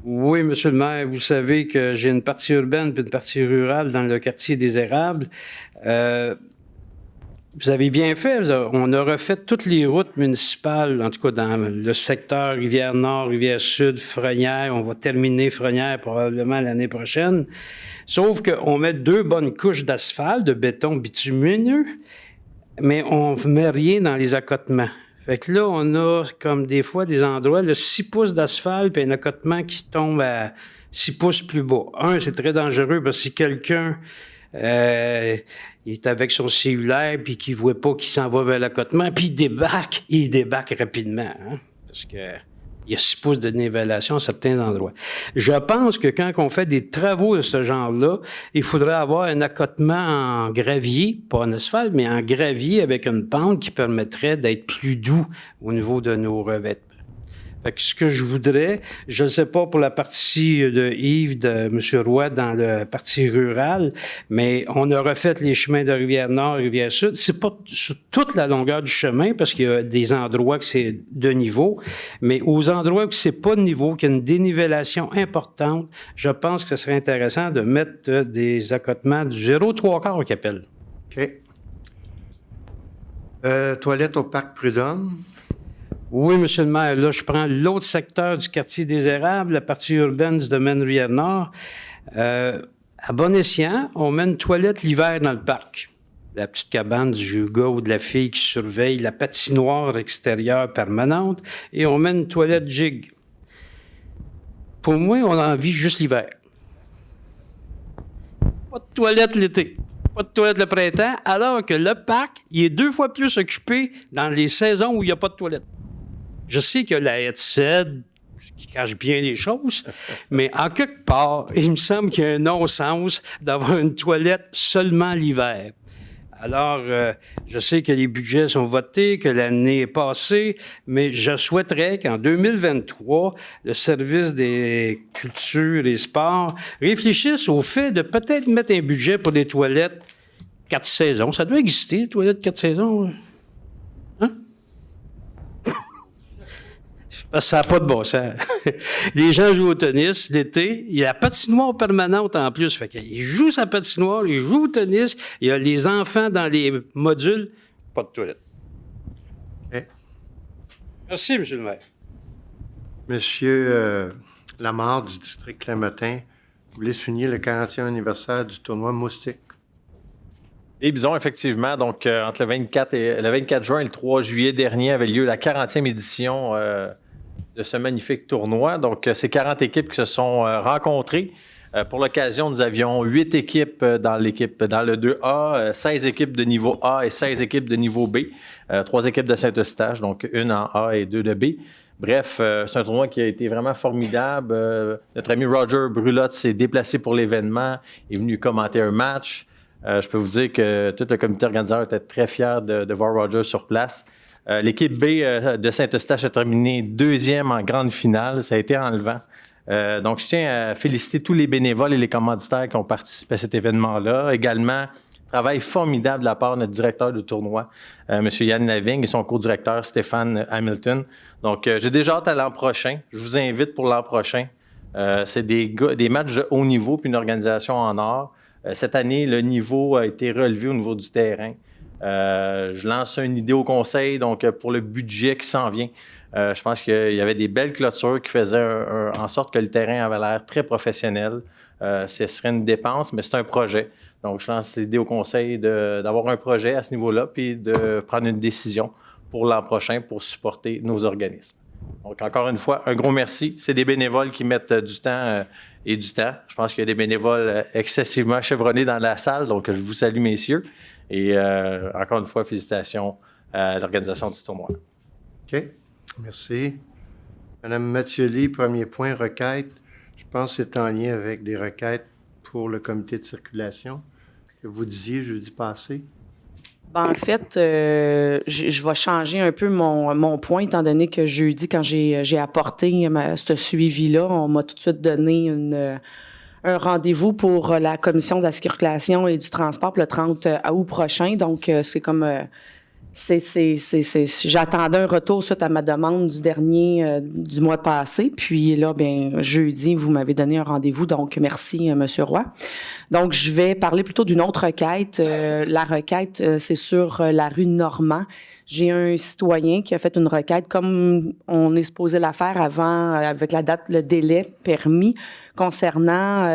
Speaker 7: Oui, Monsieur le maire, vous savez que j'ai une partie urbaine puis une partie rurale dans le quartier des Érables. Vous avez bien fait. On a refait toutes les routes municipales, en tout cas dans le secteur Rivière-Nord, Rivière-Sud, Frenière. On va terminer Frenière probablement l'année prochaine. Sauf qu'on met 2 bonnes couches d'asphalte, de béton bitumineux, mais on ne met rien dans les accotements. Fait que là, on a comme des fois des endroits, le 6 pouces d'asphalte puis un accotement qui tombe à 6 pouces plus bas. C'est très dangereux parce que si quelqu'un il est avec son cellulaire puis qu'il ne voit pas qu'il s'en va vers l'accotement, puis il débarque rapidement. Hein? Parce que il y a 6 pouces de nivellation à certains endroits. Je pense que quand on fait des travaux de ce genre-là, il faudrait avoir un accotement en gravier, pas en asphalte, mais en gravier avec une pente qui permettrait d'être plus doux au niveau de nos revêtements. Fait que ce que je voudrais, je ne sais pas pour la partie de Yves, de M. Roy dans la partie rurale, mais on a refait les chemins de Rivière-Nord, Rivière-Sud. C'est pas sur toute la longueur du chemin, parce qu'il y a des endroits que c'est de niveau, mais aux endroits où c'est pas de niveau, qu'il y a une dénivellation importante, je pense que ce serait intéressant de mettre des accotements du 0,75 qu'ils appellent.
Speaker 1: OK. Toilettes au parc Prud'homme.
Speaker 7: Oui, M. le maire. Là, je prends l'autre secteur du quartier des Érables, la partie urbaine du domaine Rivière-Nord. À bon escient, on met une toilette l'hiver dans le parc. La petite cabane du gars ou de la fille qui surveille la patinoire extérieure permanente, et on met une toilette jig. Pour moi, on a envie juste l'hiver. Pas de toilette l'été. Pas de toilette le printemps, alors que le parc, il est 2 fois plus occupé dans les saisons où il n'y a pas de toilette. Je sais que la HEDSED qui cache bien les choses, mais en quelque part, il me semble qu'il y a un non-sens d'avoir une toilette seulement l'hiver. Alors, je sais que les budgets sont votés, que l'année est passée, mais je souhaiterais qu'en 2023, le service des cultures et sports réfléchisse au fait de peut-être mettre un budget pour des toilettes 4 saisons. Ça doit exister, les toilettes 4 saisons. Hein? Parce que ça n'a pas de bon sens. Les gens jouent au tennis l'été. Il y a la patinoire permanente en plus. Fait qu'ils jouent sa patinoire, ils jouent au tennis. Il y a les enfants dans les modules. Pas de toilette.
Speaker 1: Okay.
Speaker 7: Merci, M. le maire.
Speaker 1: Monsieur Lamarre du district Clermont-Tonton, vous voulez souligner le 40e anniversaire du tournoi Moustique.
Speaker 2: Les Bisons, effectivement. Donc, entre le 24 juin et le 3 juillet dernier avait lieu la 40e édition de ce magnifique tournoi. Donc, c'est 40 équipes qui se sont rencontrées. Pour l'occasion, nous avions 8 équipes dans le 2A, 16 équipes de niveau A et 16 équipes de niveau B, 3 équipes de Saint-Eustache, donc une en A et 2 de B. Bref, c'est un tournoi qui a été vraiment formidable. Notre ami Roger Brulotte s'est déplacé pour l'événement, est venu commenter un match. Je peux vous dire que tout le comité organisateur était très fier de voir Roger sur place. L'équipe B de Saint-Eustache a terminé 2e en grande finale. Ça a été enlevant. Donc, je tiens à féliciter tous les bénévoles et les commanditaires qui ont participé à cet événement-là. Également, travail formidable de la part de notre directeur de tournoi, M. Yann Lavigne, et son co-directeur Stéphane Hamilton. Donc, j'ai déjà hâte à l'an prochain. Je vous invite pour l'an prochain. C'est des matchs de haut niveau puis une organisation en or. Cette année, le niveau a été relevé au niveau du terrain. Je lance une idée au conseil, donc pour le budget qui s'en vient. Je pense qu'il y avait des belles clôtures qui faisaient en sorte que le terrain avait l'air très professionnel. Ce serait une dépense, mais c'est un projet. Donc, je lance l'idée au conseil d'avoir un projet à ce niveau-là, puis de prendre une décision pour l'an prochain pour supporter nos organismes. Donc, encore une fois, un gros merci. C'est des bénévoles qui mettent du temps et du temps. Je pense qu'il y a des bénévoles excessivement chevronnés dans la salle, donc je vous salue, messieurs. Et encore une fois, félicitations à l'organisation du tournoi.
Speaker 1: OK. Merci. Madame Mathioli, premier point, requête. Je pense que c'est en lien avec des requêtes pour le comité de circulation que vous disiez jeudi passé.
Speaker 8: Ben, en fait, je vais changer un peu mon point, étant donné que jeudi, quand j'ai apporté ce suivi-là, on m'a tout de suite donné un rendez-vous pour la commission de la circulation et du transport le 30 août prochain. Donc, c'est comme... j'attendais un retour suite à ma demande du mois passé. Puis là, bien, jeudi, vous m'avez donné un rendez-vous. Donc, merci, M. Roy. Donc, je vais parler plutôt d'une autre requête. La requête, c'est sur la rue Normand. J'ai un citoyen qui a fait une requête, comme on est supposé la faire avant, avec la date, le délai permis, concernant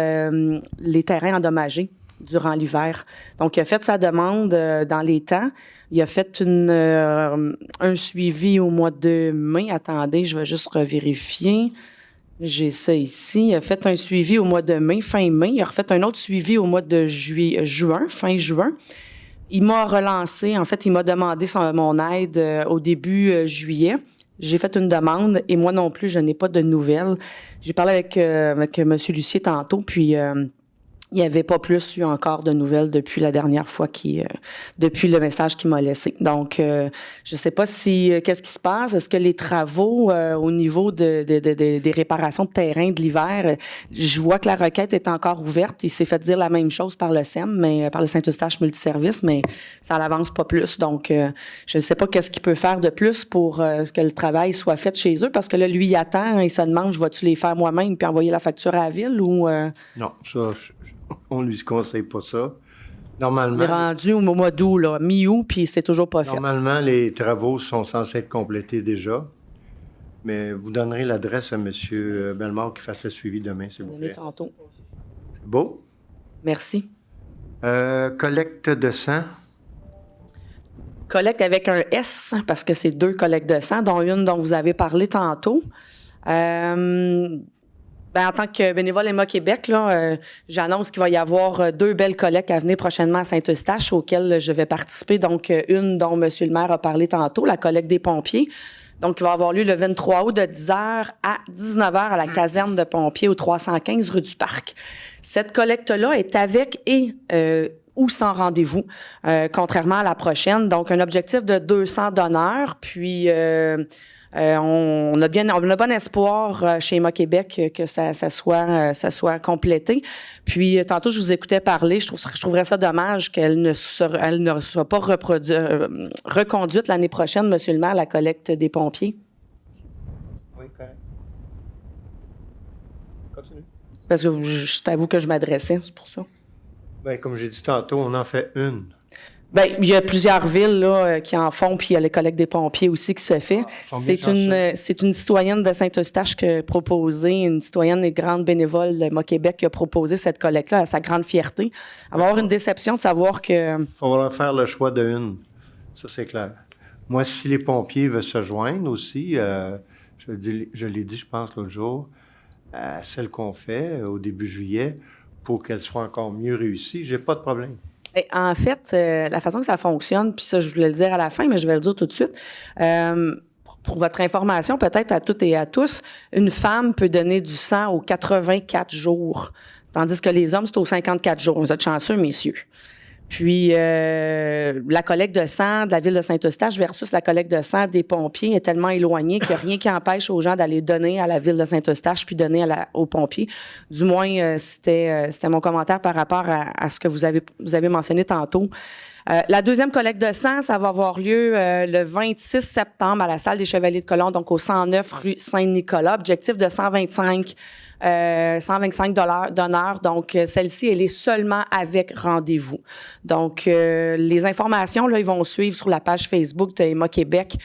Speaker 8: les terrains endommagés durant l'hiver. Donc, il a fait sa demande dans les temps. Il a fait un suivi au mois de mai. Attendez, je vais juste revérifier. J'ai ça ici. Il a fait un suivi au mois de mai, fin mai. Il a refait un autre suivi au mois de juin, fin juin. Il m'a relancé. En fait, il m'a demandé mon aide au début juillet. J'ai fait une demande et moi non plus, je n'ai pas de nouvelles. J'ai parlé avec M. Lucier tantôt, puis il n'y avait pas plus eu encore de nouvelles depuis la dernière fois, depuis le message qu'il m'a laissé. Donc, je ne sais pas qu'est-ce qui se passe. Est-ce que les travaux au niveau des réparations de terrain de l'hiver, je vois que la requête est encore ouverte. Il s'est fait dire la même chose par le SEM, mais par le Saint-Eustache Multiservice, mais ça n'avance pas plus. Donc, je ne sais pas qu'est-ce qu'il peut faire de plus pour que le travail soit fait chez eux, parce que là, lui, il attend, il se demande, je vais-tu les faire moi-même puis envoyer la facture à la ville ou...
Speaker 1: Non, ça... On ne lui conseille pas ça. Normalement...
Speaker 8: Il est rendu au mois d'août, là, mi-août, puis c'est toujours pas fait.
Speaker 1: Normalement, les travaux sont censés être complétés déjà. Mais vous donnerez l'adresse à M. Bellemare qui fasse le suivi demain, s'il vous plaît.
Speaker 8: Tantôt.
Speaker 1: C'est beau?
Speaker 8: Merci.
Speaker 1: Collecte de sang.
Speaker 8: Collecte avec un S, parce que c'est 2 collectes de sang, dont une dont vous avez parlé tantôt. En tant que bénévole Emma Québec, j'annonce qu'il va y avoir 2 belles collectes à venir prochainement à Saint-Eustache auxquelles je vais participer. Donc, une dont M. le maire a parlé tantôt, la collecte des pompiers. Donc, il va avoir lieu le 23 août de 10h à 19h à la caserne de pompiers au 315 rue du Parc. Cette collecte-là est avec ou sans rendez-vous, contrairement à la prochaine. Donc, un objectif de 200 donneurs, puis... on a bon espoir chez Emma Québec que ça soit complété. Puis tantôt je vous écoutais parler, je trouverais ça dommage qu'elle ne soit pas reconduite l'année prochaine, Monsieur le maire, la collecte des pompiers.
Speaker 1: Oui, correct. Continue.
Speaker 8: Parce que je t'avoue que je m'adressais, c'est pour ça.
Speaker 1: Bien, comme j'ai dit tantôt, on en fait une.
Speaker 8: Bien, il y a plusieurs villes là, qui en font, puis il y a les collectes des pompiers aussi qui se fait. C'est une citoyenne de Saint-Eustache qui a proposé, une citoyenne et grande bénévole de Emma Québec qui a proposé cette collecte-là à sa grande fierté. Elle va avoir une déception de savoir que...
Speaker 1: Il faudra faire le choix de une. Ça, c'est clair. Moi, si les pompiers veulent se joindre aussi, je l'ai dit, je pense, l'autre jour, à celle qu'on fait au début juillet, pour qu'elle soit encore mieux réussie, j'ai pas de problème.
Speaker 8: En fait, la façon que ça fonctionne, puis ça, je voulais le dire à la fin, mais je vais le dire tout de suite. Pour votre information, peut-être à toutes et à tous, une femme peut donner du sang aux 84 jours, tandis que les hommes, c'est aux 54 jours. Vous êtes chanceux, messieurs. Puis, la collecte de sang de la ville de Saint-Eustache versus la collecte de sang des pompiers est tellement éloignée qu'il n'y a rien qui empêche aux gens d'aller donner à la ville de Saint-Eustache puis donner aux pompiers. Du moins, c'était mon commentaire par rapport à ce que vous avez mentionné tantôt. La deuxième collecte de sang, ça va avoir lieu le 26 septembre à la salle des Chevaliers de Colomb, donc au 109 rue Saint-Nicolas. Objectif de 125 donneurs. Donc, celle-ci, elle est seulement avec rendez-vous. Donc, les informations, là, ils vont suivre sur la page Facebook de Emma Québec.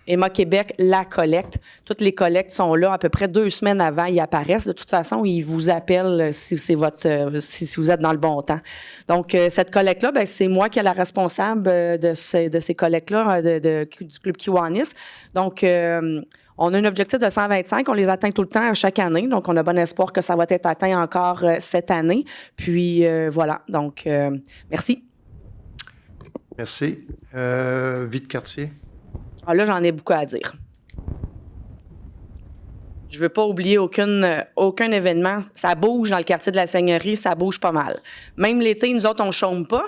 Speaker 8: Emma Québec, la collecte. Toutes les collectes sont là à peu près 2 semaines avant, ils apparaissent. De toute façon, ils vous appellent si si vous êtes dans le bon temps. Donc, cette collecte-là, ben, c'est moi qui est la responsable de ces collectes-là du Club Kiwanis. Donc, on a un objectif de 125. On les atteint tout le temps chaque année. Donc, on a bon espoir que ça va être atteint encore cette année. Puis, voilà. Donc, merci.
Speaker 1: Merci. Vie de quartier.
Speaker 8: Ah, là, j'en ai beaucoup à dire. Je veux pas oublier aucun événement. Ça bouge dans le quartier de la Seigneurie, ça bouge pas mal. Même l'été, nous autres, on chôme pas.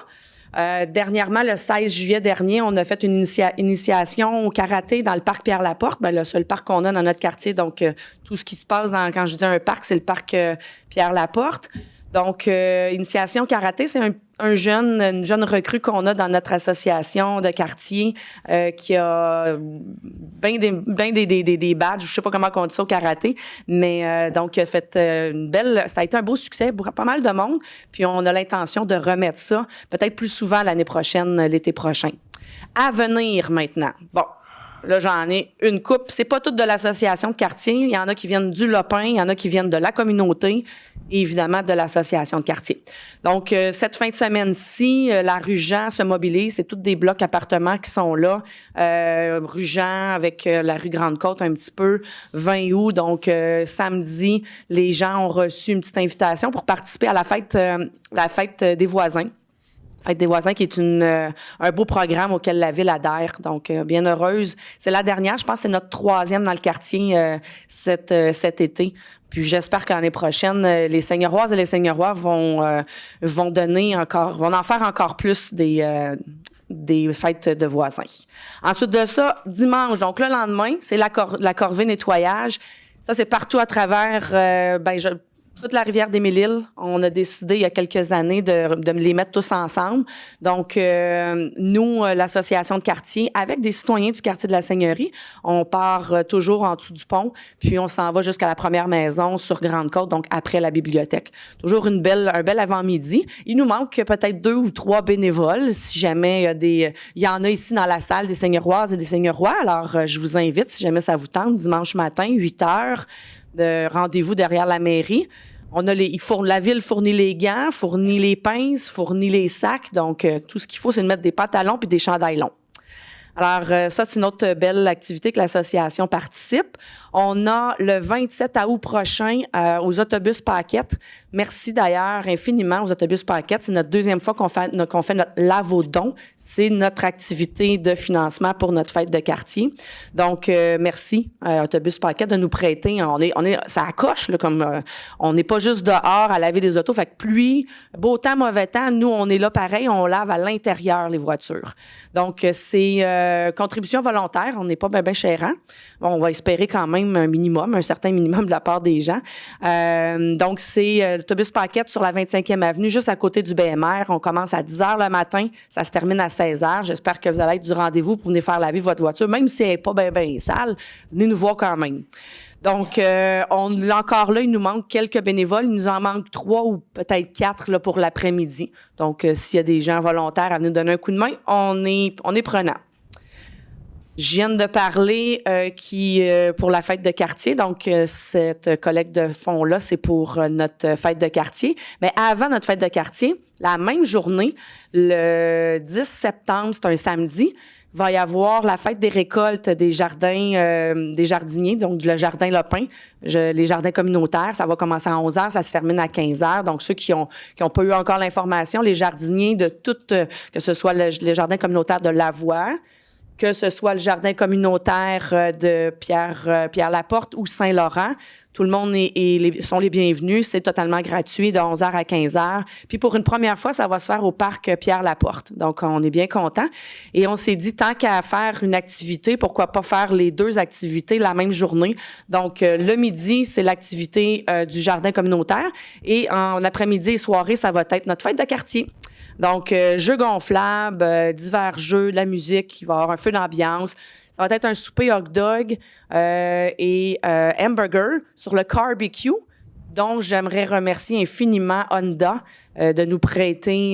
Speaker 8: Dernièrement, le 16 juillet dernier, on a fait une initiation au karaté dans le parc Pierre-Laporte, le seul parc qu'on a dans notre quartier. Donc, tout ce qui se passe quand je dis un parc, c'est le parc Pierre-Laporte. Donc, initiation karaté, c'est une jeune recrue qu'on a dans notre association de quartier qui a bien des badges, je sais pas comment on dit ça au karaté, mais donc, a fait ça a été un beau succès, pas mal de monde, puis on a l'intention de remettre ça peut-être plus souvent l'année prochaine, l'été prochain. À venir maintenant. Bon. Là, j'en ai une coupe. C'est pas toutes de l'association de quartier. Il y en a qui viennent du Lopin, il y en a qui viennent de la communauté et évidemment de l'association de quartier. Donc, cette fin de semaine-ci, la rue Jean se mobilise. C'est tous des blocs appartements qui sont là. Rue Jean avec la rue Grande-Côte un petit peu. 20 août, donc samedi, les gens ont reçu une petite invitation pour participer à la fête des voisins. Fête des voisins, qui est un beau programme auquel la Ville adhère. Donc, bien heureuse. C'est la dernière, je pense que c'est notre 3e dans le quartier cet été. Puis j'espère que l'année prochaine, les Seigneurroises et les Seigneurrois vont en faire encore plus des fêtes de voisins. Ensuite de ça, dimanche, donc le lendemain, c'est la corvée nettoyage. Ça, c'est partout à travers toute la rivière des Mille-Îles. On a décidé il y a quelques années de les mettre tous ensemble. Donc, nous, l'association de quartier, avec des citoyens du quartier de la Seigneurie, on part toujours en dessous du pont, puis on s'en va jusqu'à la première maison sur Grande-Côte, donc après la bibliothèque. Toujours un bel avant-midi. Il nous manque peut-être 2 ou 3 bénévoles, si jamais il y en a ici dans la salle des Seigneurroises et des Seigneurrois. Alors, je vous invite, si jamais ça vous tente, dimanche matin, 8h, de rendez-vous derrière la mairie. La ville fournit les gants, fournit les pinces, fournit les sacs. Donc, tout ce qu'il faut, c'est de mettre des pantalons puis des chandails longs. Alors, ça, c'est une autre belle activité que l'association participe. On a le 27 août prochain aux autobus Paquette. Merci d'ailleurs infiniment aux autobus Paquette. C'est notre 2e fois qu'on fait notre lave-au-don. C'est notre activité de financement pour notre fête de quartier. Donc, merci autobus Paquette de nous prêter. Ça accroche, là, comme on n'est pas juste dehors à laver des autos. Fait que pluie, beau temps, mauvais temps, nous, on est là pareil, on lave à l'intérieur les voitures. Donc, c'est contribution volontaire. On n'est pas bien chérant. Bon, on va espérer quand même un certain minimum de la part des gens. Donc, c'est l'autobus Paquette sur la 25e avenue, juste à côté du BMR. On commence à 10h le matin. Ça se termine à 16h. J'espère que vous allez être du rendez-vous pour venir faire laver votre voiture. Même si elle n'est pas bien sale, venez nous voir quand même. Donc, encore là, il nous manque quelques bénévoles. Il nous en manque 3 ou peut-être 4 là, pour l'après-midi. Donc, s'il y a des gens volontaires à nous donner un coup de main, on est prenant. Je viens de parler pour la fête de quartier. Donc, cette collecte de fonds-là, c'est pour notre fête de quartier. Mais avant notre fête de quartier, la même journée, le 10 septembre, c'est un samedi, va y avoir la fête des récoltes des jardins, des jardiniers, donc le jardin Lopin, les jardins communautaires. Ça va commencer à 11h, ça se termine à 15h. Donc, ceux qui ont pas eu encore l'information, les jardiniers de toutes, que ce soit les jardins communautaires de Lavoie, que ce soit le jardin communautaire de Pierre Laporte ou Saint-Laurent, tout le monde sont les bienvenus. C'est totalement gratuit de 11h à 15h. Puis pour une première fois, ça va se faire au parc Pierre Laporte. Donc, on est bien contents. Et on s'est dit, tant qu'à faire une activité, pourquoi pas faire les 2 activités la même journée? Donc, le midi, c'est l'activité du jardin communautaire. Et en après-midi et soirée, ça va être notre fête de quartier. Donc, jeux gonflables, divers jeux, de la musique, il va y avoir un feu d'ambiance. Ça va être un souper hot dog et hamburger sur le barbecue. Donc, j'aimerais remercier infiniment Honda de nous prêter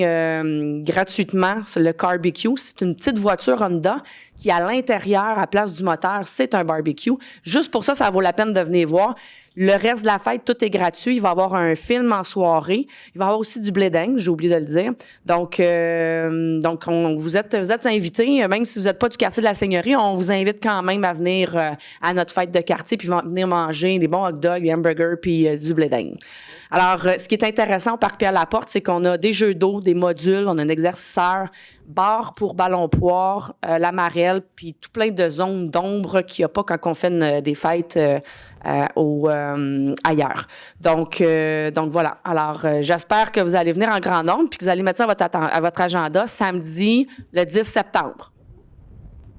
Speaker 8: gratuitement sur le barbecue. C'est une petite voiture Honda qui, à l'intérieur, à place du moteur, c'est un barbecue. Juste pour ça, ça vaut la peine de venir voir. Le reste de la fête, tout est gratuit. Il va y avoir un film en soirée. Il va y avoir aussi du bléding, j'ai oublié de le dire. Donc vous êtes invités, même si vous n'êtes pas du quartier de la Seigneurie, on vous invite quand même à venir à notre fête de quartier puis venir manger des bons hot dogs, des hamburgers puis du bléding. Alors, ce qui est intéressant au Parc Pierre Laporte, c'est qu'on a des jeux d'eau, des modules, on a un exerciceur, bar pour ballon poire, la marelle, puis tout plein de zones d'ombre qu'il n'y a pas quand on fait des fêtes ailleurs. Donc voilà. Alors, j'espère que vous allez venir en grand nombre puis que vous allez mettre ça à votre agenda samedi, le 10 septembre.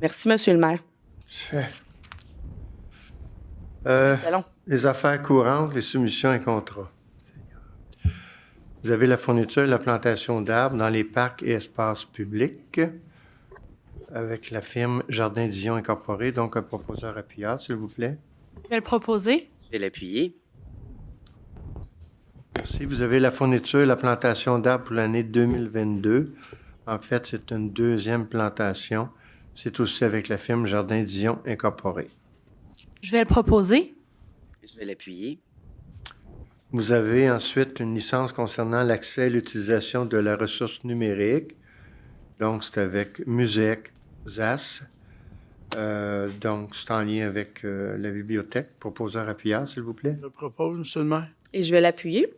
Speaker 8: Merci, Monsieur le maire. C'était long.
Speaker 1: Les affaires courantes, les soumissions et contrats. Vous avez la fourniture et la plantation d'arbres dans les parcs et espaces publics avec la firme Jardin Dion Incorporé, donc un proposeur appuyable, s'il vous plaît.
Speaker 6: Je vais le proposer.
Speaker 15: Je vais l'appuyer.
Speaker 1: Merci. Vous avez la fourniture et la plantation d'arbres pour l'année 2022. En fait, c'est une 2e plantation. C'est aussi avec la firme Jardin Dion Incorporé.
Speaker 6: Je vais le proposer.
Speaker 15: Je vais l'appuyer.
Speaker 1: Vous avez ensuite une licence concernant l'accès et l'utilisation de la ressource numérique. Donc, c'est avec Musec ZAS. Donc, c'est en lien avec la bibliothèque. Proposeur appuyable, s'il vous plaît.
Speaker 14: Je propose, M. le maire.
Speaker 8: Et je vais l'appuyer.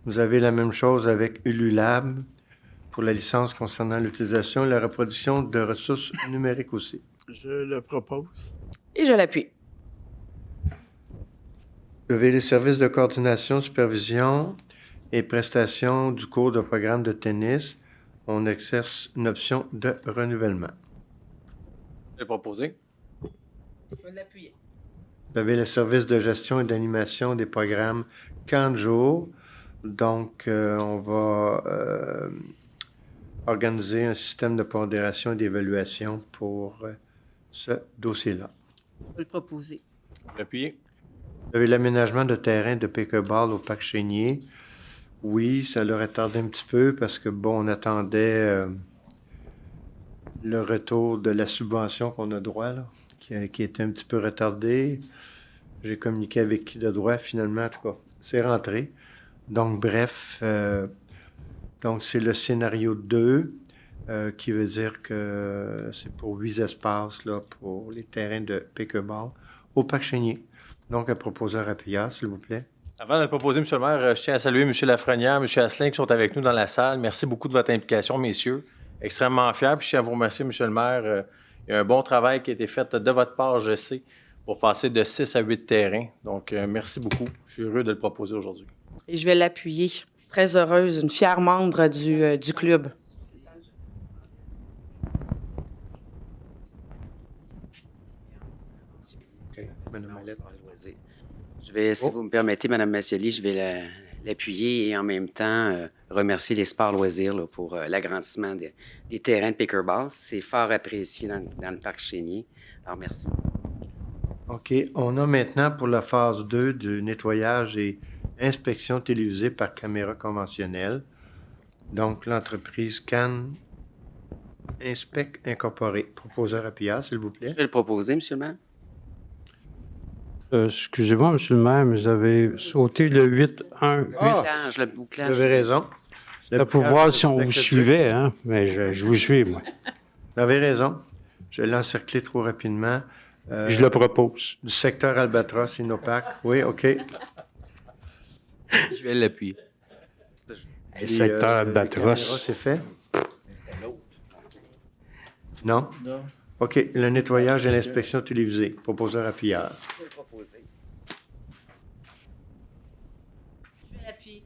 Speaker 1: Vous avez la même chose avec Ululab, pour la licence concernant l'utilisation et la reproduction de ressources numériques aussi.
Speaker 14: Je le propose.
Speaker 8: Et je l'appuie.
Speaker 1: Vous avez les services de coordination, supervision et prestation du cours de programme de tennis. On exerce une option de renouvellement.
Speaker 2: Je vais proposer.
Speaker 5: Je vais l'appuyer.
Speaker 1: Vous avez le service de gestion et d'animation des programmes camp de jour. Donc, on va organiser un système de pondération et d'évaluation pour ce dossier-là.
Speaker 5: Je vais le proposer.
Speaker 2: Appuyer.
Speaker 1: Vous avez l'aménagement de terrain de pickleball au Parc Chénier. Oui, ça l'aurait tardé un petit peu parce que, bon, on attendait le retour de la subvention qu'on a droit, là, qui était un petit peu retardé. J'ai communiqué avec qui de droit, finalement, en tout cas, c'est rentré. Donc, bref, donc c'est le scénario 2, qui veut dire que c'est pour 8 espaces là, pour les terrains de pickleball au Parc Chénier. Donc, un proposeur appuyeur, s'il vous plaît.
Speaker 2: Avant de le proposer, M. le maire, je tiens à saluer M. Lafrenière, M. Asselin qui sont avec nous dans la salle. Merci beaucoup de votre implication, messieurs. Extrêmement fier. Puis je tiens à vous remercier, M. le maire. Il y a un bon travail qui a été fait de votre part, je sais, pour passer de 6 à 8 terrains. Donc, merci beaucoup. Je suis heureux de le proposer aujourd'hui.
Speaker 8: Et je vais l'appuyer. Très heureuse, une fière membre du club.
Speaker 15: Je vais, si vous me permettez, Mme Massioli, je vais l'appuyer et en même temps remercier les sports loisirs là, pour l'agrandissement des terrains de pickleball. C'est fort apprécié dans le Parc Chénier. Alors, merci.
Speaker 1: OK. On a maintenant pour la phase 2 du nettoyage et inspection télévisée par caméra conventionnelle. Donc, l'entreprise Cannes Inspect Incorporé. Proposeur appuyeur, s'il vous plaît.
Speaker 15: Je vais le proposer, M. le maire.
Speaker 7: Excusez-moi, M. le maire, mais vous avez sauté le 8-1-8.
Speaker 15: Le bouclage.
Speaker 1: Vous avez raison.
Speaker 7: C'est pour voir si on vous suivait, hein? Mais je vous suis, moi.
Speaker 1: Vous avez raison. Je l'ai encerclé trop rapidement.
Speaker 7: Je le propose.
Speaker 1: Du secteur Albatros, Innopac. Oui, OK.
Speaker 4: Je vais l'appuyer.
Speaker 7: Le secteur Albatros.
Speaker 1: C'est fait? Non? Non. OK. Le nettoyage et l'inspection télévisée. Proposeur appuyeur.
Speaker 15: Je vais le proposer.
Speaker 5: Je vais l'appuyer.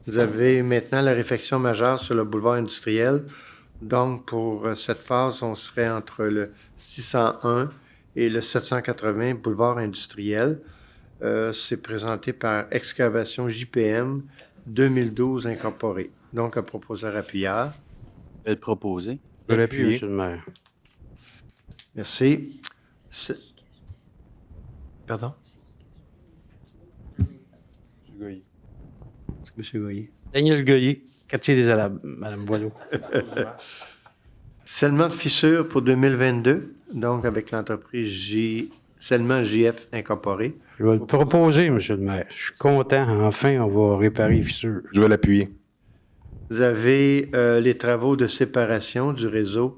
Speaker 1: Vous avez maintenant la réfection majeure sur le boulevard industriel. Donc, pour cette phase, on serait entre le 601 et le 780 boulevard industriel. C'est présenté par Excavation JPM 2012 Incorporé. Donc, un proposeur appuyeur.
Speaker 4: Je vais le proposer.
Speaker 7: Je vais l'appuyer, M. le maire.
Speaker 1: Merci. Pardon?
Speaker 7: Goyer.
Speaker 1: M. Goyer.
Speaker 7: Daniel Goyer, quartier des Alabes, Mme Boileau.
Speaker 1: Scellement de fissures pour 2022, donc avec l'entreprise Scellement JF Incorporé.
Speaker 7: Je vais le proposer, M. le maire. Je suis content. Enfin, on va réparer les fissures.
Speaker 16: Je vais l'appuyer.
Speaker 1: Vous avez les travaux de séparation du réseau.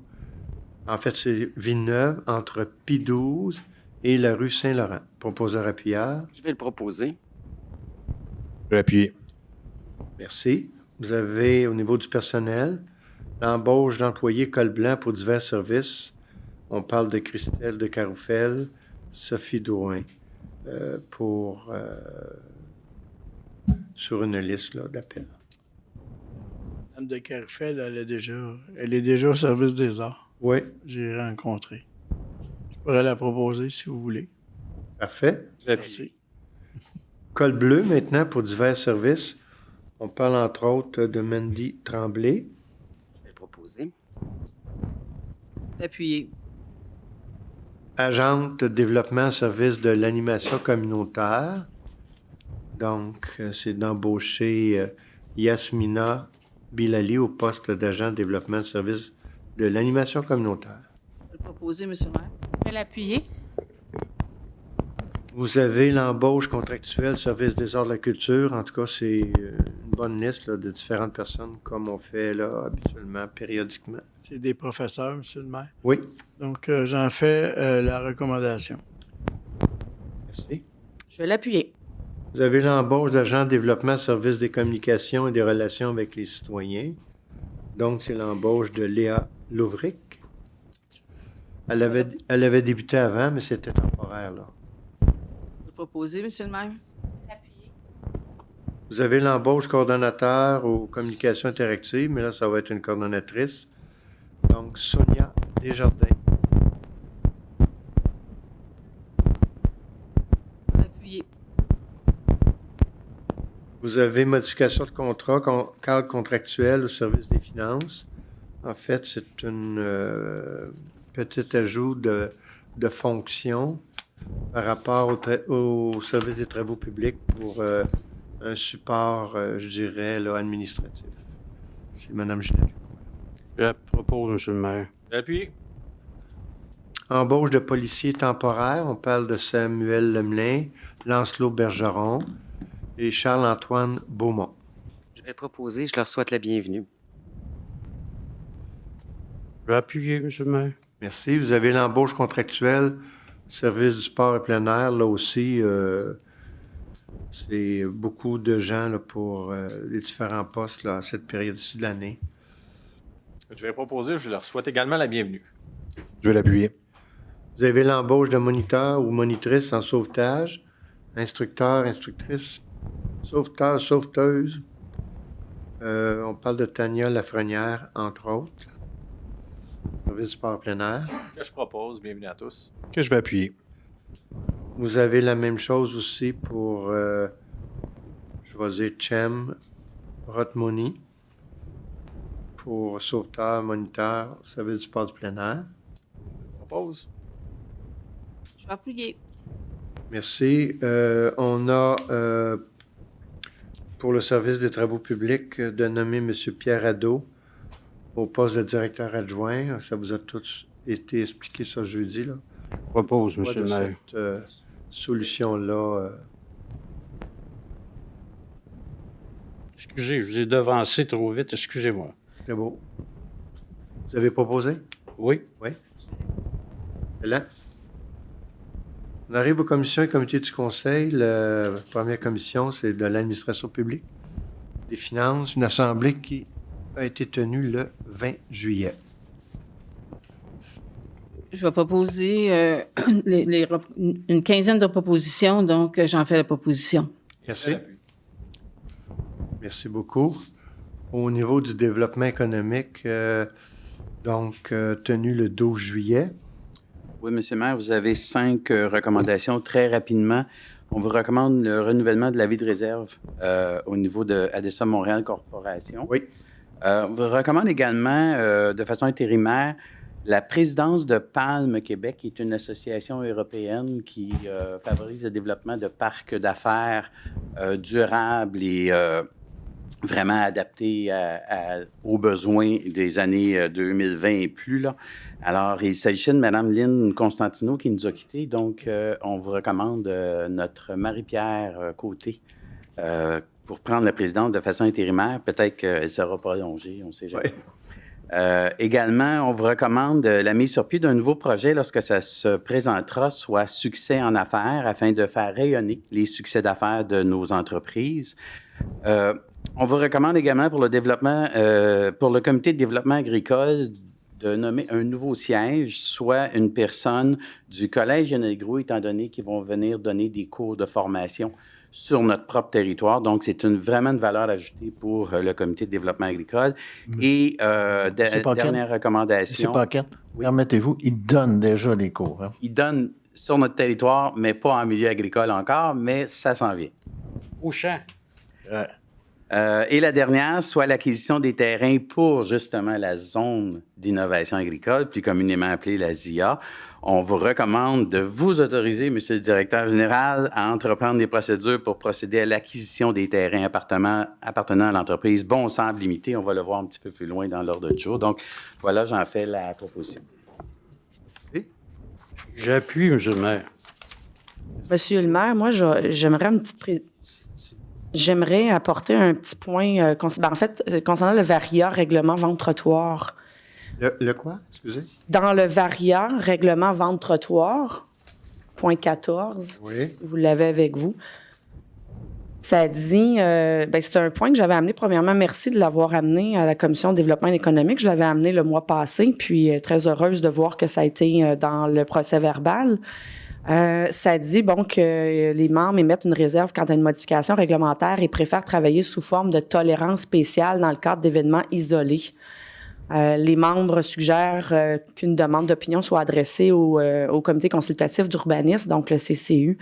Speaker 1: En fait, c'est Villeneuve, entre P12 et la rue Saint-Laurent. Proposeur appuyeur.
Speaker 15: Je vais le proposer.
Speaker 16: Je vais l'appuyer.
Speaker 1: Merci. Vous avez, au niveau du personnel, l'embauche d'employés col blanc pour divers services. On parle de Christelle de Caroufel, Sophie Drouin, sur une liste là, d'appels.
Speaker 14: Mme de Carfel, elle est déjà au service des arts.
Speaker 1: Oui.
Speaker 14: J'ai rencontré. Je pourrais la proposer si vous voulez.
Speaker 1: Parfait.
Speaker 14: Merci.
Speaker 1: Col bleu maintenant pour divers services. On parle entre autres de Mandy Tremblay.
Speaker 15: Je vais le proposer.
Speaker 5: L'appuyer.
Speaker 1: Agente de développement service de l'animation communautaire. Donc, c'est d'embaucher Yasmina Bilali au poste d'agent de développement de service de l'animation communautaire.
Speaker 5: Je vais le proposer, M. le maire.
Speaker 6: Je vais l'appuyer.
Speaker 1: Vous avez l'embauche contractuelle service des arts de la culture. En tout cas, c'est une bonne liste là, de différentes personnes comme on fait là, habituellement, périodiquement.
Speaker 14: C'est des professeurs, M. le maire.
Speaker 1: Oui.
Speaker 14: Donc, j'en fais la recommandation.
Speaker 1: Merci.
Speaker 8: Je vais l'appuyer.
Speaker 1: Vous avez l'embauche d'agent de développement service des communications et des relations avec les citoyens. Donc, c'est l'embauche de Léa Louvric. Elle avait débuté avant, mais c'était temporaire, là.
Speaker 5: Vous proposez, Monsieur le maire?
Speaker 1: Vous avez l'embauche coordonnateur aux communications interactives, mais là, ça va être une coordonnatrice. Donc, Sonia Desjardins.
Speaker 5: Appuyé.
Speaker 1: Vous avez modification de contrat, cadre contractuel au service des finances. En fait, c'est une petit ajout de fonction par rapport au service des travaux publics pour un support, je dirais, là, administratif. C'est Mme Ginette.
Speaker 7: Je propose, M. le maire.
Speaker 2: Appuyé.
Speaker 1: Embauche de policiers temporaires. On parle de Samuel Lemelin, Lancelot Bergeron et Charles-Antoine Beaumont.
Speaker 15: Je vais proposer, je leur souhaite la bienvenue.
Speaker 7: Je vais appuyer, M. le maire.
Speaker 1: Merci. Vous avez l'embauche contractuelle, service du sport et plein air. Là aussi, c'est beaucoup de gens là, pour les différents postes là, à cette période-ci de l'année.
Speaker 2: Je vais proposer, je leur souhaite également la bienvenue.
Speaker 16: Je vais l'appuyer.
Speaker 1: Vous avez l'embauche de moniteur ou monitrice en sauvetage, instructeur, instructrice, sauveteur, sauveteuse. On parle de Tania Lafrenière, entre autres. Service du sport plein air.
Speaker 2: Que je propose, bienvenue à tous.
Speaker 16: Que je vais appuyer.
Speaker 1: Vous avez la même chose aussi pour, je vais dire, Chem Rotmoni, pour sauveteur, moniteur, service du sport du plein air.
Speaker 2: Je propose.
Speaker 5: Je vais appuyer.
Speaker 1: Merci. On a, pour le service des travaux publics, de nommer M. Pierre Adot au poste de directeur adjoint. Ça vous a tous été expliqué ça jeudi, là.
Speaker 7: Je propose, M. le maire.
Speaker 1: Cette solution-là.
Speaker 7: Excusez, je vous ai devancé trop vite. Excusez-moi.
Speaker 1: C'est beau. Vous avez proposé?
Speaker 7: Oui.
Speaker 1: Oui. C'est là. On arrive aux commissions et comités du conseil. La première commission, c'est de l'administration publique, des finances, une assemblée qui a été tenue le 20 juillet.
Speaker 5: Je vais proposer une quinzaine de propositions, donc j'en fais la proposition.
Speaker 1: Merci. Merci beaucoup. Au niveau du développement économique, tenu le 12 juillet.
Speaker 4: Oui, M. le maire, vous avez 5 recommandations très rapidement. On vous recommande le renouvellement de l'avis de réserve au niveau de ADESA Montréal Corporation.
Speaker 1: Oui.
Speaker 4: On vous recommande également, de façon intérimaire, la présidence de Palme Québec, qui est une association européenne qui favorise le développement de parcs d'affaires durables et vraiment adaptés aux besoins des années 2020 et plus, là. Alors, il s'agissait de Mme Lynne Constantino qui nous a quittés. Donc, on vous recommande notre Marie-Pierre Côté pour prendre la présidence de façon intérimaire. Peut-être qu'elle sera prolongée, on ne sait jamais. Ouais. Également, on vous recommande la mise sur pied d'un nouveau projet lorsque ça se présentera, soit succès en affaires, afin de faire rayonner les succès d'affaires de nos entreprises. On vous recommande également pour le développement, pour le comité de développement agricole, de nommer un nouveau siège, soit une personne du Collège Lionel Groulx, étant donné qu'ils vont venir donner des cours de formation sur notre propre territoire. Donc, c'est vraiment une valeur ajoutée pour le comité de développement agricole. Et dernière recommandation.
Speaker 17: M. Paquette, permettez-vous, il donne déjà les cours. Hein?
Speaker 4: Il donne sur notre territoire, mais pas en milieu agricole encore, mais ça s'en vient.
Speaker 7: Au champ.
Speaker 17: Ouais.
Speaker 4: Et la dernière, soit l'acquisition des terrains pour justement la zone d'innovation agricole, plus communément appelée la ZIA. On vous recommande de vous autoriser, Monsieur le directeur général, à entreprendre des procédures pour procéder à l'acquisition des terrains appartenant à l'entreprise Bon Sable Limité. On va le voir un petit peu plus loin dans l'ordre du jour. Donc, voilà, j'en fais la proposition.
Speaker 7: J'appuie, Monsieur le maire.
Speaker 8: Monsieur le maire, moi, j'aimerais une petite J'aimerais apporter un petit point concernant le VARIA, règlement vente-trottoir.
Speaker 1: Le quoi? Excusez?
Speaker 8: Dans le VARIA, règlement vente-trottoir, point 14,
Speaker 1: oui.
Speaker 8: Si vous l'avez avec vous. Ça dit, c'est un point que j'avais amené. Premièrement, merci de l'avoir amené à la Commission de développement économique. Je l'avais amené le mois passé, puis très heureuse de voir que ça a été dans le procès verbal. Ça dit, que les membres émettent une réserve quant à une modification réglementaire et préfèrent travailler sous forme de tolérance spéciale dans le cadre d'événements isolés. Les membres suggèrent qu'une demande d'opinion soit adressée au comité consultatif d'urbanisme, donc le CCU.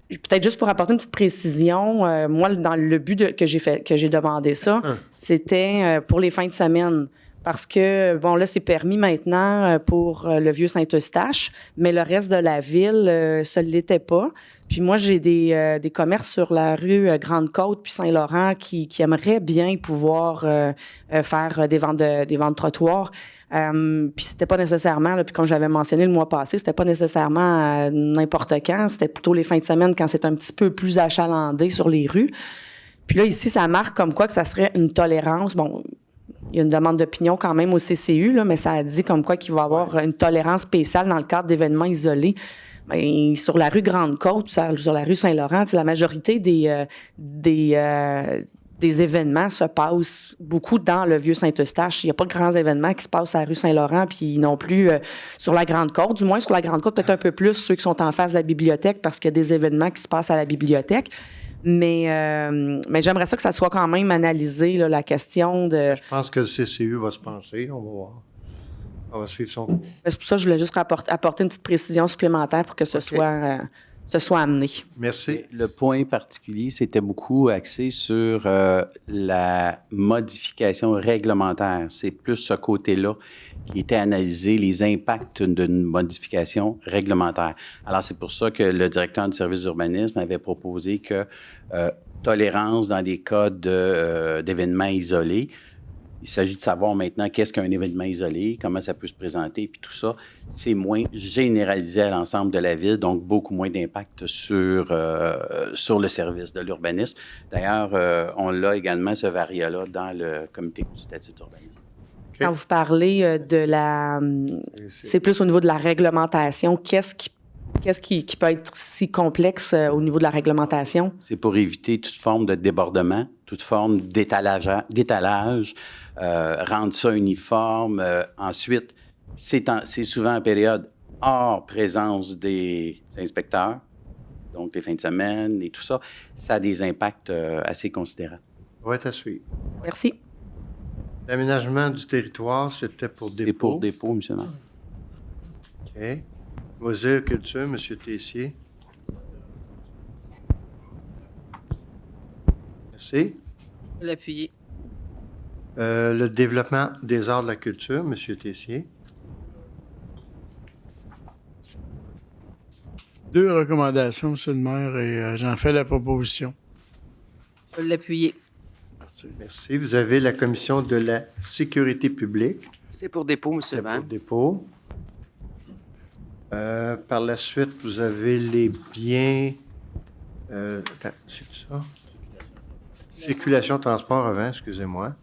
Speaker 8: Peut-être juste pour apporter une petite précision, moi, dans le but que j'ai demandé ça, c'était pour les fins de semaine. Parce que, là, c'est permis maintenant pour le Vieux-Saint-Eustache, mais le reste de la ville, ça ne l'était pas. Puis moi, j'ai des commerces sur la rue Grande-Côte puis Saint-Laurent qui aimeraient bien pouvoir faire des ventes de trottoirs. Puis c'était pas nécessairement, puis comme j'avais mentionné le mois passé, c'était pas nécessairement n'importe quand, c'était plutôt les fins de semaine quand c'est un petit peu plus achalandé sur les rues. Puis là, ici, ça marque comme quoi que ça serait une tolérance. Bon, il y a une demande d'opinion quand même au CCU, là, mais ça a dit comme quoi qu'il va y avoir une tolérance spéciale dans le cadre d'événements isolés. Bien, sur la rue Grande-Côte, sur la rue Saint-Laurent, la majorité des événements se passent beaucoup dans le Vieux-Saint-Eustache. Il n'y a pas de grands événements qui se passent à la rue Saint-Laurent, puis non plus sur la Grande-Côte. Du moins, sur la Grande-Côte, peut-être un peu plus ceux qui sont en face de la bibliothèque parce qu'il y a des événements qui se passent à la bibliothèque. Mais j'aimerais ça que ça soit quand même analysé, là, la question de...
Speaker 1: Je pense que le CCU va se pencher, on va voir. On va suivre son cours.
Speaker 8: C'est pour ça que je voulais juste apporter une petite précision supplémentaire pour que ce soit amené.
Speaker 1: Merci.
Speaker 4: Le point particulier, c'était beaucoup axé sur la modification réglementaire. C'est plus ce côté-là qui était analysé, les impacts d'une modification réglementaire. Alors, c'est pour ça que le directeur du service d'urbanisme avait proposé que tolérance dans des cas d'événements isolés. Il s'agit de savoir maintenant qu'est-ce qu'un événement isolé, comment ça peut se présenter, puis tout ça. C'est moins généralisé à l'ensemble de la ville, donc beaucoup moins d'impact sur le service de l'urbanisme. D'ailleurs, on l'a également, ce varia-là, dans le comité consultatif d'urbanisme.
Speaker 8: Okay. Quand vous parlez c'est plus au niveau de la réglementation, qu'est-ce qui peut être si complexe au niveau de la réglementation? C'est
Speaker 4: pour éviter toute forme de débordement, toute forme d'étalage, rendre ça uniforme. Ensuite, c'est souvent en période hors présence des inspecteurs, donc les fins de semaine et tout ça. Ça a des impacts assez considérables.
Speaker 1: Oui, à suivre.
Speaker 8: Merci.
Speaker 1: L'aménagement du territoire, c'était pour dépôt.
Speaker 4: C'est pour dépôt, M. le maire.
Speaker 1: OK. Loisirs, culture, M. Tessier. Merci.
Speaker 5: Je vais l'appuyer.
Speaker 1: Le développement des arts de la culture, M. Tessier.
Speaker 14: 2 recommandations, M. le maire, et j'en fais la proposition.
Speaker 5: Je vais l'appuyer.
Speaker 1: Merci. Vous avez la commission de la sécurité publique.
Speaker 15: C'est pour dépôt, M. le maire.
Speaker 1: Pour dépôt. Par la suite, vous avez les biens... attends, c'est ça? Circulation, transport avant, excusez-moi.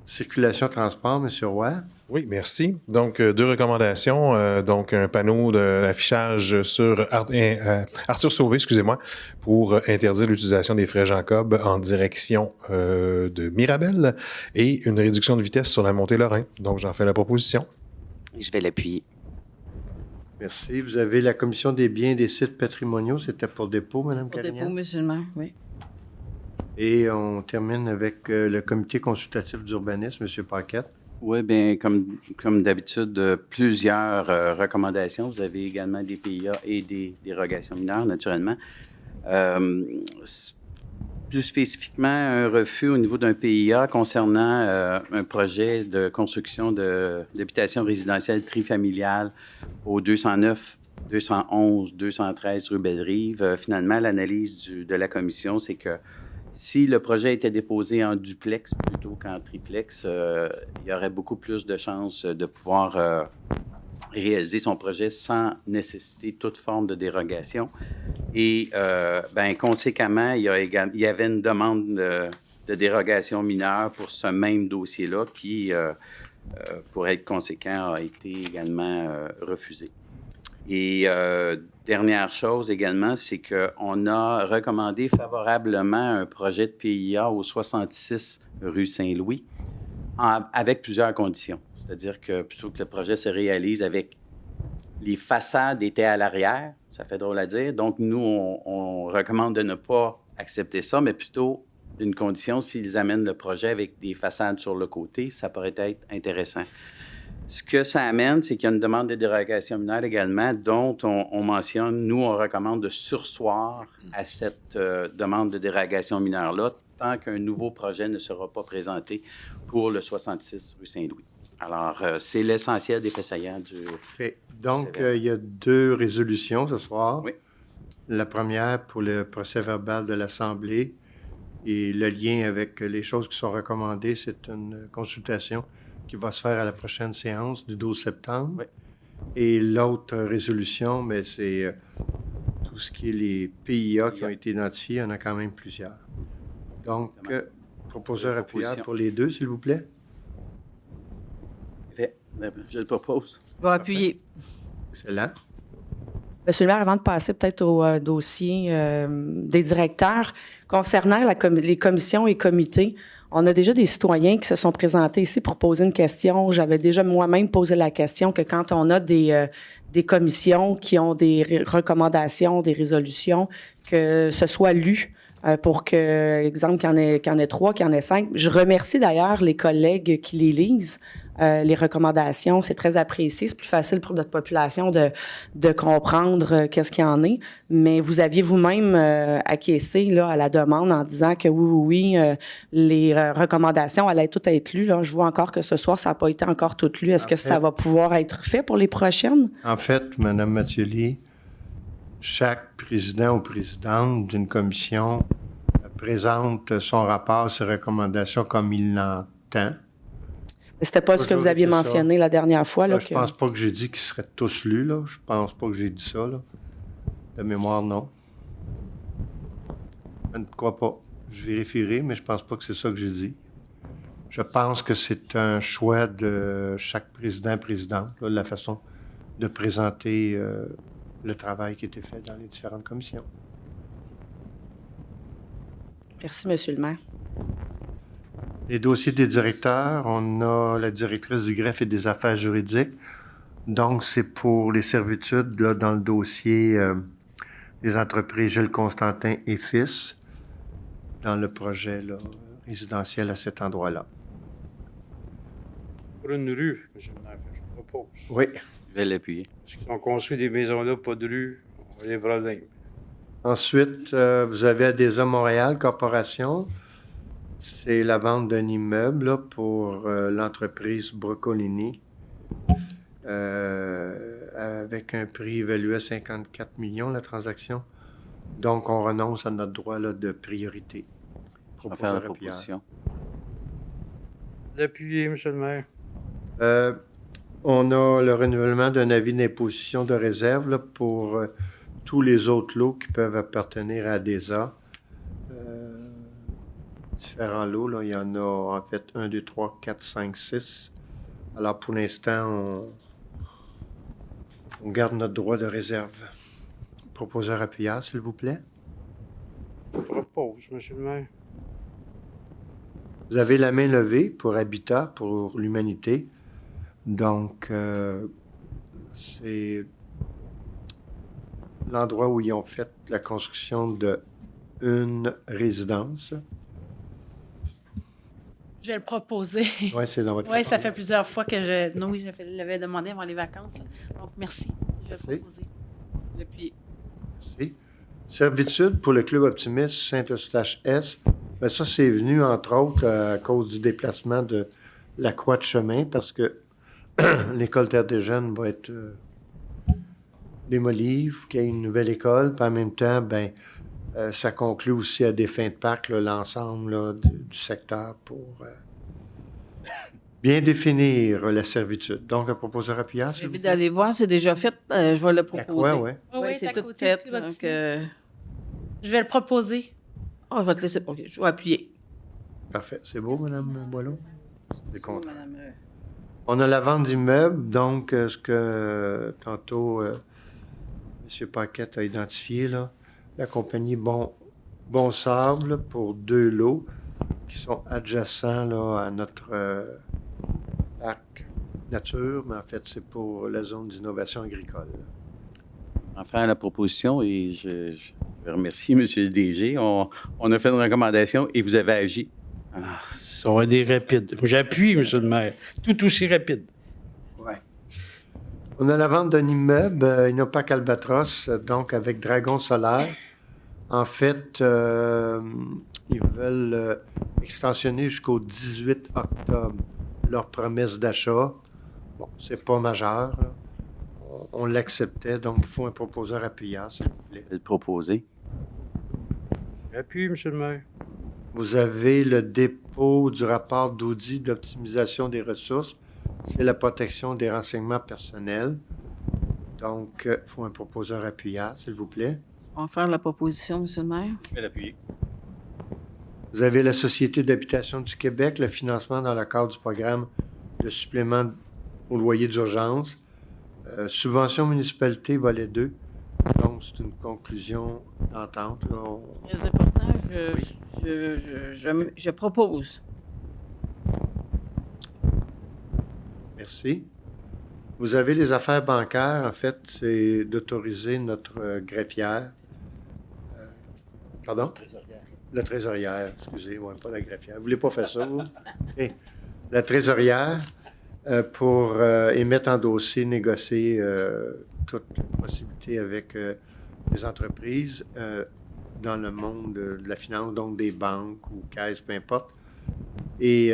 Speaker 1: Circulation, transport, M. Roy.
Speaker 16: Oui, merci. Donc, 2 recommandations. Donc, un panneau d'affichage sur Arthur Sauvé, excusez-moi, pour interdire l'utilisation des frais Jean-Cob en direction de Mirabel et une réduction de vitesse sur la montée Lorrain. Donc, j'en fais la proposition.
Speaker 15: Je vais l'appuyer.
Speaker 1: Merci. Vous avez la commission des biens et des sites patrimoniaux. C'était pour dépôt, Mme Carignan?
Speaker 5: Pour dépôt, M. le maire, oui.
Speaker 1: Et on termine avec le comité consultatif d'urbanisme, M. Paquette.
Speaker 4: Oui, bien, comme d'habitude, plusieurs recommandations. Vous avez également des PIA et des dérogations mineures, naturellement. Plus spécifiquement, un refus au niveau d'un PIA concernant un projet de construction d'habitation résidentielle trifamiliale au 209, 211, 213 rue Belle-Rive. Finalement, l'analyse de la commission, c'est que si le projet était déposé en duplex plutôt qu'en triplex, il y aurait beaucoup plus de chances de pouvoir réaliser son projet sans nécessiter toute forme de dérogation. Et, conséquemment, il y avait une demande de dérogation mineure pour ce même dossier-là qui, pour être conséquent, a été également refusé. Et dernière chose également, c'est qu'on a recommandé favorablement un projet de PIA au 66 rue Saint-Louis avec plusieurs conditions. C'est-à-dire que plutôt que le projet se réalise avec les façades étaient à l'arrière, ça fait drôle à dire. Donc, nous, on recommande de ne pas accepter ça, mais plutôt d'une condition, s'ils amènent le projet avec des façades sur le côté, ça pourrait être intéressant. Ce que ça amène, c'est qu'il y a une demande de dérogation mineure également, dont on mentionne, nous, on recommande de surseoir à cette demande de dérogation mineure-là, tant qu'un nouveau projet ne sera pas présenté pour le 66 rue Saint-Louis. Alors, c'est l'essentiel des faits saillants du...
Speaker 1: Okay. Donc, il y a 2 résolutions ce soir.
Speaker 4: Oui.
Speaker 1: La première pour le procès-verbal de l'Assemblée et le lien avec les choses qui sont recommandées, c'est une consultation qui va se faire à la prochaine séance du 12 septembre.
Speaker 4: Oui.
Speaker 1: Et l'autre résolution, mais c'est tout ce qui est les PIA qui ont été identifiés. Il y en a quand même plusieurs. Donc, proposeur appuyable pour les 2, s'il vous plaît.
Speaker 4: Je le propose.
Speaker 5: Je vais appuyer.
Speaker 1: Excellent.
Speaker 8: Monsieur le maire, avant de passer peut-être au dossier des directeurs, concernant les commissions et comités, on a déjà des citoyens qui se sont présentés ici pour poser une question. J'avais déjà moi-même posé la question que quand on a des commissions qui ont des recommandations, des résolutions, que ce soit lu pour que, exemple, qu'il y en ait 3, qu'il y en ait 5. Je remercie d'ailleurs les collègues qui les lisent. Les recommandations, c'est très apprécié. C'est plus facile pour notre population de comprendre qu'est-ce qu'il y en est. Mais vous aviez vous-même acquiescé là, à la demande en disant que oui, les recommandations allaient toutes être lues. Là. Je vois encore que ce soir, ça n'a pas été encore tout lu. Est-ce que ça va pouvoir être fait pour les prochaines?
Speaker 1: En fait, Mme Mathioli, chaque président ou présidente d'une commission présente son rapport, ses recommandations comme il l'entend.
Speaker 8: C'était pas ce que vous aviez mentionné la dernière fois. Là,
Speaker 1: je pense pas que j'ai dit qu'ils seraient tous lus. Là. Je pense pas que j'ai dit ça. Là. De mémoire, non. Je ne crois pas. Je vérifierai, mais je pense pas que c'est ça que j'ai dit. Je pense que c'est un choix de chaque président-présidente, la façon de présenter le travail qui a été fait dans les différentes commissions.
Speaker 8: Merci, Monsieur le maire.
Speaker 1: Les dossiers des directeurs, on a la directrice du greffe et des affaires juridiques. Donc, c'est pour les servitudes là, dans le dossier des entreprises Gilles Constantin et Fils, dans le projet là, résidentiel à cet endroit-là.
Speaker 7: Pour une rue, M. le maire, je propose.
Speaker 1: Oui.
Speaker 4: Je vais l'appuyer.
Speaker 7: Parce qu'ils ont construit des maisons-là, pas de rue, on a des problèmes.
Speaker 1: Ensuite, vous avez Adesa Montréal Corporation. C'est la vente d'un immeuble là, pour l'entreprise Brocolini avec un prix évalué à 54 millions, la transaction. Donc, on renonce à notre droit là, de priorité.
Speaker 4: Je vais faire la proposition.
Speaker 7: L'appuyer, M. le maire.
Speaker 1: On a le renouvellement d'un avis d'imposition de réserve là, pour tous les autres lots qui peuvent appartenir à Adesa. Différents lots, là. Il y en a en fait 1, 2, 3, 4, 5, 6. Alors pour l'instant, on garde notre droit de réserve. Proposeur appuyable, s'il vous plaît.
Speaker 7: Je propose, M. le maire.
Speaker 1: Vous avez la main levée pour Habitat, pour l'humanité. Donc, c'est l'endroit où ils ont fait la construction d'une résidence.
Speaker 6: Je vais le proposer.
Speaker 1: Oui, c'est dans votre
Speaker 6: Oui, ça fait plusieurs fois que je... Non, oui, je l'avais demandé avant les vacances. Là. Donc, merci. Je vais le proposer. Depuis.
Speaker 1: Merci. Servitude pour le Club Optimiste Saint-Eustache-S. Bien, ça, c'est venu, entre autres, à cause du déplacement de la Croix de Chemin, parce que l'école Terre des Jeunes va être démolie, qu'il y ait une nouvelle école, puis en même temps, ben, ça conclut aussi à des fins de Pâques l'ensemble du secteur pour bien définir la servitude. Donc, un proposeur appuyable.
Speaker 5: J'ai envie d'aller voir, c'est déjà fait. Je vais le proposer.
Speaker 1: Oui.
Speaker 6: Oui,
Speaker 5: c'est tout
Speaker 6: côté
Speaker 5: fait.
Speaker 6: du Club
Speaker 5: Donc,
Speaker 6: je vais le proposer.
Speaker 5: je vais te laisser. OK, je vais appuyer.
Speaker 1: Parfait. C'est beau, Mme Boileau? C'est content.
Speaker 5: Madame,
Speaker 1: On a la vente d'immeubles, donc ce que tantôt M. Paquette a identifié, là, la compagnie Bon Sable pour 2 lots qui sont adjacents là, à notre parc nature, mais en fait, c'est pour la zone d'innovation agricole.
Speaker 4: Enfin, la proposition, et je remercie M. le DG. On a fait une recommandation et vous avez agi.
Speaker 7: Ça va être rapide. J'appuie, M. le maire. Tout aussi rapide.
Speaker 1: Oui. On a la vente d'un immeuble, Innopac Albatros, donc avec Dragon Solaire. En fait, ils veulent extensionner jusqu'au 18 octobre leur promesse d'achat. Bon, c'est pas majeur, là. On l'acceptait, donc il faut un proposeur appuyant, s'il vous plaît.
Speaker 4: Le proposer.
Speaker 7: J'appuie, M. le maire.
Speaker 1: Vous avez le dépôt du rapport d'audit d'optimisation des ressources. C'est la protection des renseignements personnels. Donc, il faut un proposeur appuyant, s'il vous plaît.
Speaker 5: On va faire la proposition, M. le maire.
Speaker 2: Je vais l'appuyer.
Speaker 1: Vous avez la Société d'habitation du Québec, le financement dans le cadre du programme de supplément au loyer d'urgence. Subvention municipalité, volet 2. Donc, c'est une conclusion d'entente. Là.
Speaker 5: Très important. Je propose.
Speaker 1: Merci. Vous avez les affaires bancaires. En fait, c'est d'autoriser notre greffière. Pardon? La trésorière, excusez, ouais, pas la greffière. Vous voulez pas faire ça, vous? Okay. La trésorière pour émettre en dossier, négocier toutes les possibilités avec les entreprises dans le monde de la finance, donc des banques ou caisses, peu importe. Et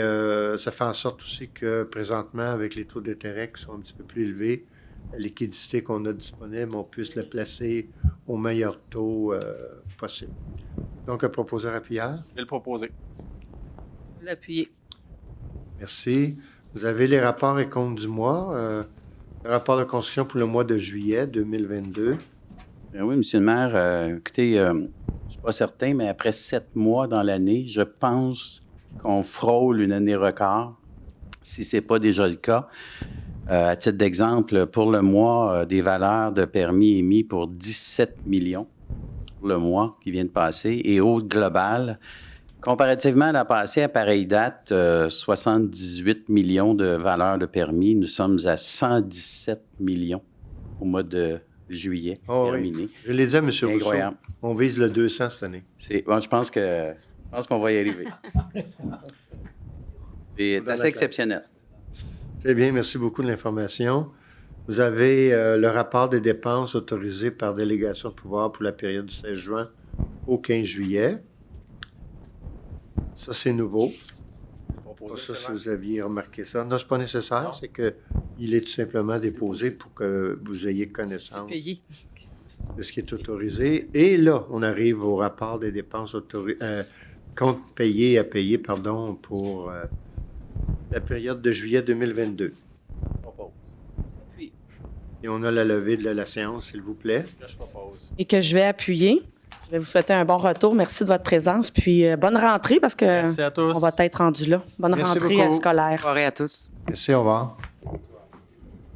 Speaker 1: ça fait en sorte aussi que présentement, avec les taux d'intérêt qui sont un petit peu plus élevés, la liquidité qu'on a disponible, on puisse la placer au meilleur taux possible. Donc, un proposeur appuyeur.
Speaker 2: Je vais le proposer.
Speaker 5: L'appuyer.
Speaker 1: Merci. Vous avez les rapports et comptes du mois. Le rapport de construction pour le mois de juillet 2022.
Speaker 4: Bien oui, M. le maire. Écoutez, je ne suis pas certain, mais après 7 mois dans l'année, je pense qu'on frôle une année record, si ce n'est pas déjà le cas. À titre d'exemple, pour le mois, des valeurs de permis émis pour 17 millions pour le mois qui vient de passer. Et au global, comparativement à la passée, à pareille date, 78 millions de valeurs de permis. Nous sommes à 117 millions au mois de juillet terminé.
Speaker 1: Oui. Je les aime, M. Rousseau.
Speaker 4: Incroyable.
Speaker 1: On vise le 200 cette année.
Speaker 4: Bon, je pense qu'on va y arriver. C'est assez exceptionnel.
Speaker 1: Très bien, merci beaucoup de l'information. Vous avez le rapport des dépenses autorisées par délégation de pouvoir pour la période du 16 juin au 15 juillet. Ça, c'est nouveau. Pas ça, si vous aviez remarqué ça. Non, ce n'est pas nécessaire. C'est qu'il est tout simplement déposé pour que vous ayez connaissance de ce qui est autorisé. Et là, on arrive au rapport des dépenses comptes payés à payer, pardon, pour la période de juillet 2022. Et on a la levée de la séance, s'il vous plaît.
Speaker 2: Je propose.
Speaker 8: Et que je vais appuyer. Je vais vous souhaiter un bon retour. Merci de votre présence. Puis bonne rentrée parce que
Speaker 2: Merci à tous.
Speaker 8: on va être rendu là. Bonne
Speaker 1: Merci
Speaker 8: rentrée
Speaker 1: beaucoup.
Speaker 8: scolaire.
Speaker 15: Bonne soirée à tous.
Speaker 1: Merci, au revoir.